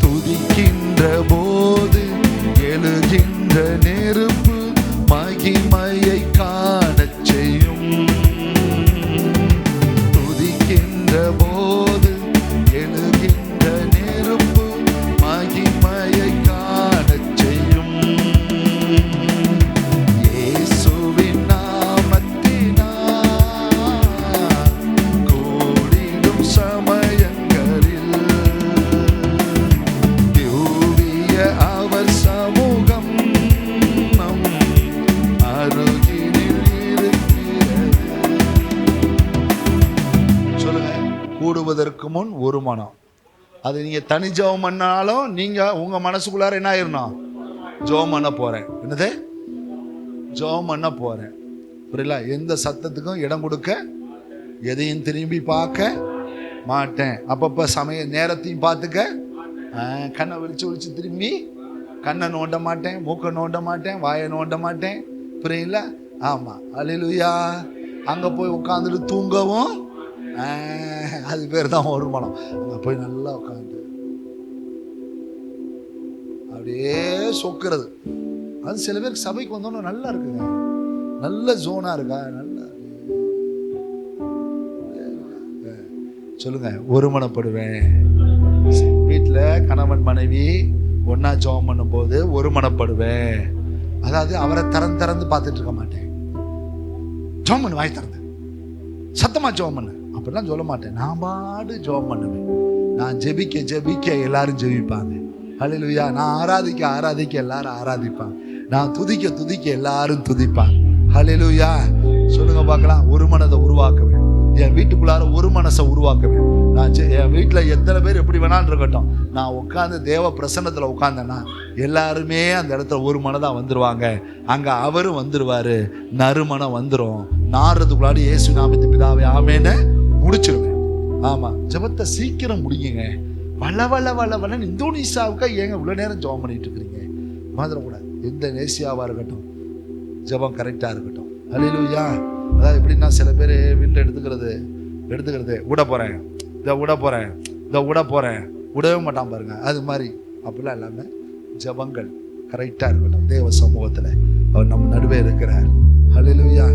துதிக்கின்ற போது எழுகின்ற நெருப்பு மகிமையை காணச் செய்யும். துதிக்கின்ற போது எழுகின்ற நெருப்பு மகிமையை காணச் செய்யும். இயேசுவின் நாமத்தினால் கூடிடும் சமயங்களில் திவ்ய அவர் சமூகம் நம் அருகினில் இருக்கிறது. சொல்லுங்க. கூடுவதற்கு முன் ஒரு மனம். அது நீங்க தனி ஜெபம் பண்ணாலும் நீங்க உங்க மனசுக்குள்ளார என்ன ஆயிரணும்? ஜெபம் பண்ண போறேன். என்னது? ஜெபம் பண்ண போறேன். புரியல? எந்த சத்தத்துக்கும் இடம் கொடுக்க, எதையும் திரும்பி பார்க்க மாட்டேன். அப்பப்ப சமய நேரத்தையும் பார்த்துக்க, கண்ணை விழிச்சு திரும்பி கண்ணை நோண்ட மாட்டேன், மூக்கை நோண்ட மாட்டேன், வாயை நோண்ட மாட்டேன். புரியல? ஆமா, அல்லேலூயா. அங்க போய் உட்காந்துட்டு தூங்கவும், அது பேர் தான் ஒரு மனம். அங்க போய் நல்லா உட்காந்து அப்படியே சொக்கிறது. அது சில பேருக்கு சபைக்கு வந்தோன்னு நல்லா இருக்குங்க, நல்ல ஜோனா இருக்கா, நல்லா சொல்லுங்க. ஒருமனப்படுவேன். வீட்டில் கணவன் மனைவி ஒன்னா ஜெபம் பண்ணும்போது ஒருமனப்படுவேன். அதாவது அவரை திறந்து பார்த்துட்டு இருக்க மாட்டேன். ஜெபம் பண்ணு, வாய் திறந்து சத்தமா ஜெபம் பண்ணு அப்படிலாம் சொல்ல மாட்டேன். நான் பாடு ஜெபம் பண்ணுவேன். நான் ஜெபிக்க ஜெபிக்க எல்லாரும் ஜெபிப்பாங்க. ஹல்லேலூயா. நான் ஆராதிக்க ஆராதிக்க எல்லாரும் ஆராதிப்பாங்க. நான் துதிக்க துதிக்க எல்லாரும் துதிப்பாங்க. ஹல்லேலூயா. சொல்லுங்க பார்க்கலாம். ஒரு மனதை உருவாக்க வேண்டும். என் வீட்டுக்குள்ளார ஒரு மனசை உருவாக்க வேண்டும். நான் என் வீட்டில் எத்தனை பேர் எப்படி வேணாலும் இருக்கட்டும், நான் உட்காந்து தேவ பிரசன்னத்தில் உட்காந்தேன்னா எல்லாருமே அந்த இடத்துல ஒரு மனதாக வந்துடுவாங்க. அங்கே அவரும் வந்துடுவார், நறுமணம் வந்துடும். நாடுறதுக்குள்ளாடி இயேசு நாமத்தின் பிதாவே ஆமேன்னு முடிச்சிருவேன். ஆமாம், ஜெபத்தை சீக்கிரம் முடியுங்க. வளன்னு இந்தோனேசியாவுக்கா ஏங்க இவ்வளோ நேரம் ஜெபம் பண்ணிட்டு இருக்கிறீங்க? மாதிரக்கூடாது. எந்த நேசியாவாக இருக்கட்டும், ஜெபம் கரெக்டாக இருக்கட்டும். ஹல்லேலூயா. அதாவது எப்படின்னா, சில பேர் வீட்டில் எடுத்துக்கிறது விட போகிறேன், இதை விட போகிறேன் விடவே மாட்டான் பாருங்க. அது மாதிரி அப்படிலாம் இல்லாமல் ஜெபங்கள் கரெக்டாக இருக்கட்டும். தேவ சமூகத்தில் அவர் நம்ம நடுவே இருக்கிறார். ஹல்லேலூயா.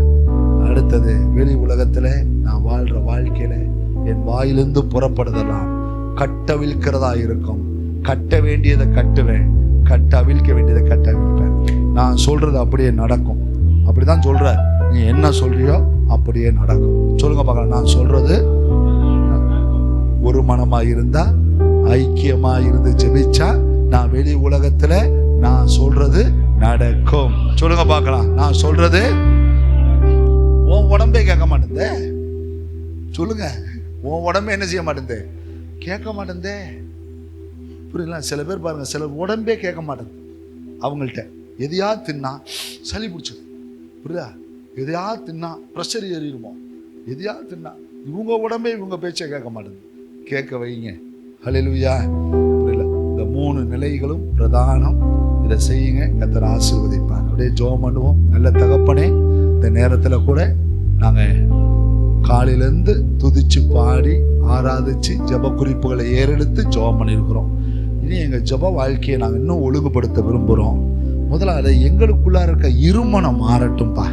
அடுத்தது, வெளி உலகத்தில் நான் வாழ்கிற வாழ்க்கையில் என் வாயிலிருந்து புறப்படுதெல்லாம் கட்டவிழ்க்கிறதா இருக்கும். கட்ட வேண்டியதை கட்டுவேன், அவிழ்க்க வேண்டியதை அவிழ்ப்பேன். நான் சொல்றது அப்படியே நடக்கும். அப்படிதான் சொல்ற. நீ என்ன சொல்றியோ அப்படியே நடக்கும். சொல்லுங்க பார்க்கலாம். நான் சொல்றது ஒரு மனமா இருந்தா, ஐக்கியமா இருந்து ஜெபிச்சா, நான் வெளி உலகத்துல நான் சொல்றது நடக்கும். சொல்லுங்க பார்க்கலாம். நான் சொல்றது உன் உடம்பே கேட்க மாட்டேந்தே. சொல்லுங்க. உன் உடம்பே என்ன செய்ய மாட்டேந்தே? கேட்க மாட்டேந்தே. புரியல? சில பேர் பாருங்க, சில உடம்பே கேட்க மாட்டேங்குது. அவங்கள்ட்ட எதையா தின்னா சளி பிடிச்சது, புரியுதா? எதையா தின்னா ப்ரெஷர் ஏறிடுமோ, எதையா தின்னா இவங்க உடம்பே இவங்க பேச்சை கேட்க மாட்டேங்குது. கேட்க வைங்க. ஹல்லேலூயா. புரியல? இந்த 3 நிலைகளும் பிரதானம். இதை செய்யுங்க, கர்த்தர் ஆசீர்வதிப்பார். அப்படியே ஜெபம் பண்ணுவோம். நல்ல தகப்பனே, இந்த நேரத்தில் கூட நாங்கள் காலையிலேருந்து துதிச்சு பாடி ஆராதிச்சு ஜெப குறிப்புகளை ஏறெடுத்து ஜெபம் பண்ணியிருக்கிறோம். இனி எங்கள் ஜெப வாழ்க்கையை நாங்கள் இன்னும் ஒழுங்குபடுத்த விரும்புகிறோம். முதல்ல எங்களுக்குள்ளே இருக்க இருமனம் மாறட்டும்பா.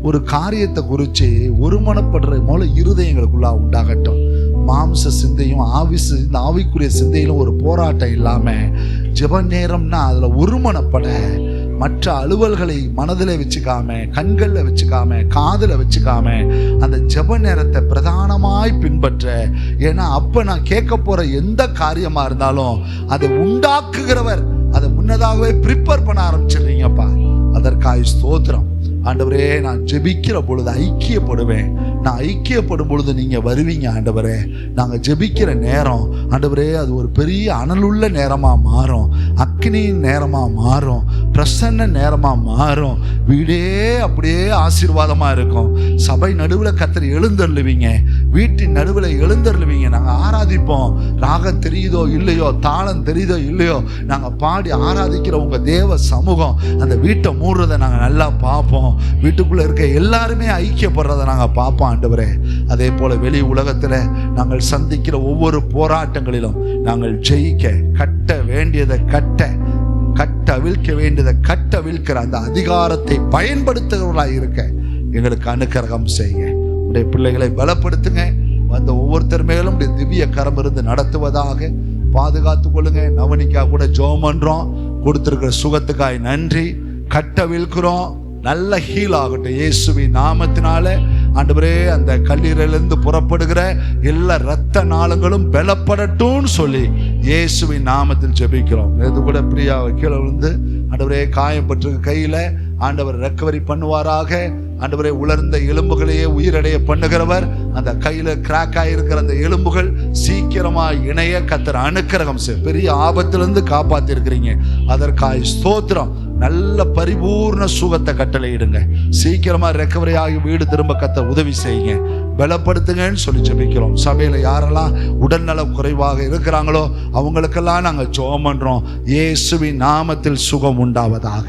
ஒரு காரியத்தை குறித்து ஒருமனப்படுற மூல இருதயம் எங்களுக்குள்ளே உண்டாகட்டும். மாம்ச சிந்தையும் இந்த ஆவிக்குரிய சிந்தையிலும் ஒரு போராட்டம் இல்லாமல் ஜெப நேரம்னா அதில் ஒருமனப்பட, மற்ற அலுவல்களை மனதில் வச்சுக்காம, கண்களில் வச்சுக்காம, காதில் வச்சுக்காம அந்த ஜெப நேரத்தை பிரதானமாய் பின்பற்ற. ஏன்னா அப்போ நான் கேட்க போகிற எந்த காரியமாக இருந்தாலும் அதை உண்டாக்குகிறவர் அதை முன்னதாகவே ப்ரிப்பேர் பண்ண ஆரம்பிச்சிடுறீங்கப்பா. அதற்காக ஸ்தோத்திரம். ஆண்டவரே, நான் ஜெபிக்கிற பொழுது ஐக்கியப்படுவேன். நான் ஐக்கியப்படும் பொழுது நீங்கள் வருவீங்க ஆண்டவரே. நாங்கள் ஜெபிக்கிற நேரம் ஆண்டவரே அது ஒரு பெரிய அனலுள்ள நேரமாக மாறும், அக்னியின் நேரமாக மாறும், பிரசன்ன நேரமாக மாறும். வீடே அப்படியே ஆசீர்வாதமாக இருக்கும். சபை நடுவில் கர்த்தர் எழுந்தருளுவீங்க, வீட்டின் நடுவில் எழுந்தருளுவீங்க. நாங்கள் ஆராதிப்போம். ராகம் தெரியுதோ இல்லையோ, தாளம் தெரியுதோ இல்லையோ, நாங்கள் பாடி ஆராதிக்கிற உங்கள் தேவ சமூகம் அந்த வீட்டை மூடுறதை நாங்கள் நல்லா பார்ப்போம். வீட்டுக்குள்ளே இருக்க எல்லாருமே ஐக்கியப்படுறதை நாங்கள் பார்ப்போம் ஆண்டவரே. அதே போல வெளி உலகத்தில் நாங்கள் சந்திக்கிற ஒவ்வொரு போராட்டங்களிலும் நாங்கள் ஜெயிக்க, கட்ட வேண்டியதை அவிழ்க்க வேண்டியதை அவிழ்க்கிற அந்த அதிகாரத்தை பயன்படுத்துகிறவர்களாக இருக்க எங்களுக்கு அனுக்கிரகம் செய்யுங்க. உடைய பிள்ளைகளை பலப்படுத்துங்க. வந்த ஒவ்வொருத்தர் மேலும் உடைய திவ்ய கரம் இருந்து நடத்துவதாக பாதுகாத்து கொள்ளுங்க. நவனிக்கா கூட ஜெபம் பண்றோம். கொடுத்திருக்கிற சுகத்துக்காய் நன்றி. கட்டவிழ்க்கிறோம். நல்ல ஹீல் ஆகட்டும் இயேசுவின் நாமத்தினால. ஆண்டவரே, அந்த கல்லீரலிருந்து புறப்படுகிற எல்லா இரத்த நாளங்களும் பலப்படட்டும்னு சொல்லி இயேசுவின் நாமத்தில் ஜெபிக்கிறோம். இது கூட பிரியா கீழே விழுந்து ஆண்டவரே காயப்பட்டிருக்க கையில ஆண்டவர் ரெக்கவரி பண்ணுவாராக. ஆண்டவரே, உலர்ந்த எலும்புகளையே உயிரடைய பண்ணுகிறவர். அந்த கையில கிராக் ஆகிருக்கிற அந்த எலும்புகள் சீக்கிரமா இணைய கர்த்தர் அனுக்கிரகம் செய்ய, பெரிய ஆபத்திலிருந்து காப்பாத்தி இருக்கிறீங்க. அதற்காக ஸ்தோத்திரம். நல்ல பரிபூர்ண சுகத்தை கட்டளையிடுங்க. சீக்கிரமா ரெக்கவரி ஆகி வீடு திரும்ப கர்த்தர் உதவி செய்யுங்க, பலப்படுத்துங்கன்னு சொல்லி ஜெபிக்கிறோம். சபையில யாரெல்லாம் உடல்நல குறைவாக இருக்கிறாங்களோ அவங்களுக்கெல்லாம் நாங்கள் ஜெபம் பண்றோம். இயேசுவின் நாமத்தில் சுகம் உண்டாவதாக.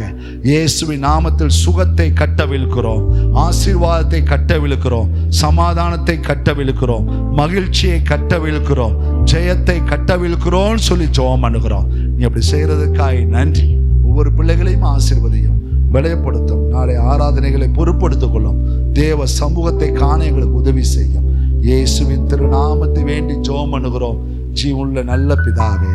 இயேசுவின் நாமத்தில் சுகத்தை கட்டவிழ்க்கிறோம், ஆசீர்வாதத்தை கட்டவிழ்க்கிறோம், சமாதானத்தை கட்டவிழ்க்கிறோம், மகிழ்ச்சியை கட்டவிழ்க்கிறோம், ஜெயத்தை கட்டவிழ்க்கிறோம் சொல்லி ஜெபம் பண்ணுகிறோம். நீ அப்படி செய்யறதுக்காக நன்றி. ஒவ்வொரு பிள்ளைகளையும் ஆசீர்வதியும், பலப்படுத்தும். நாளை ஆராதனைகளை பொறுப்படுத்திக் கொள்ளும். தேவ சமூகத்தை காண எங்களுக்கு உதவி செய்யும். இயேசுவின் திருநாமத்தை வேண்டி ஜெபம் பண்ணுகிறோம். ஜீவனுள்ள நல்ல பிதாவே,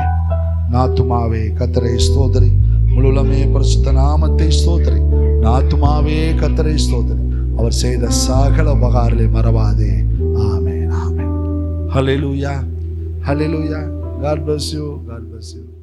நாத்துமாவே கர்த்தரை ஸ்தோத்திரி. முழுலமே பரிசுத்த நாமத்தை ஸ்தோத்திரி. நாத்துமாவே கர்த்தரை ஸ்தோத்திரி. அவர் செய்த சகல உபகாரங்களை மறவாதே. ஆமென், ஆமென். ஹல்லேலூயா, ஹல்லேலூயா. God bless you. God bless you.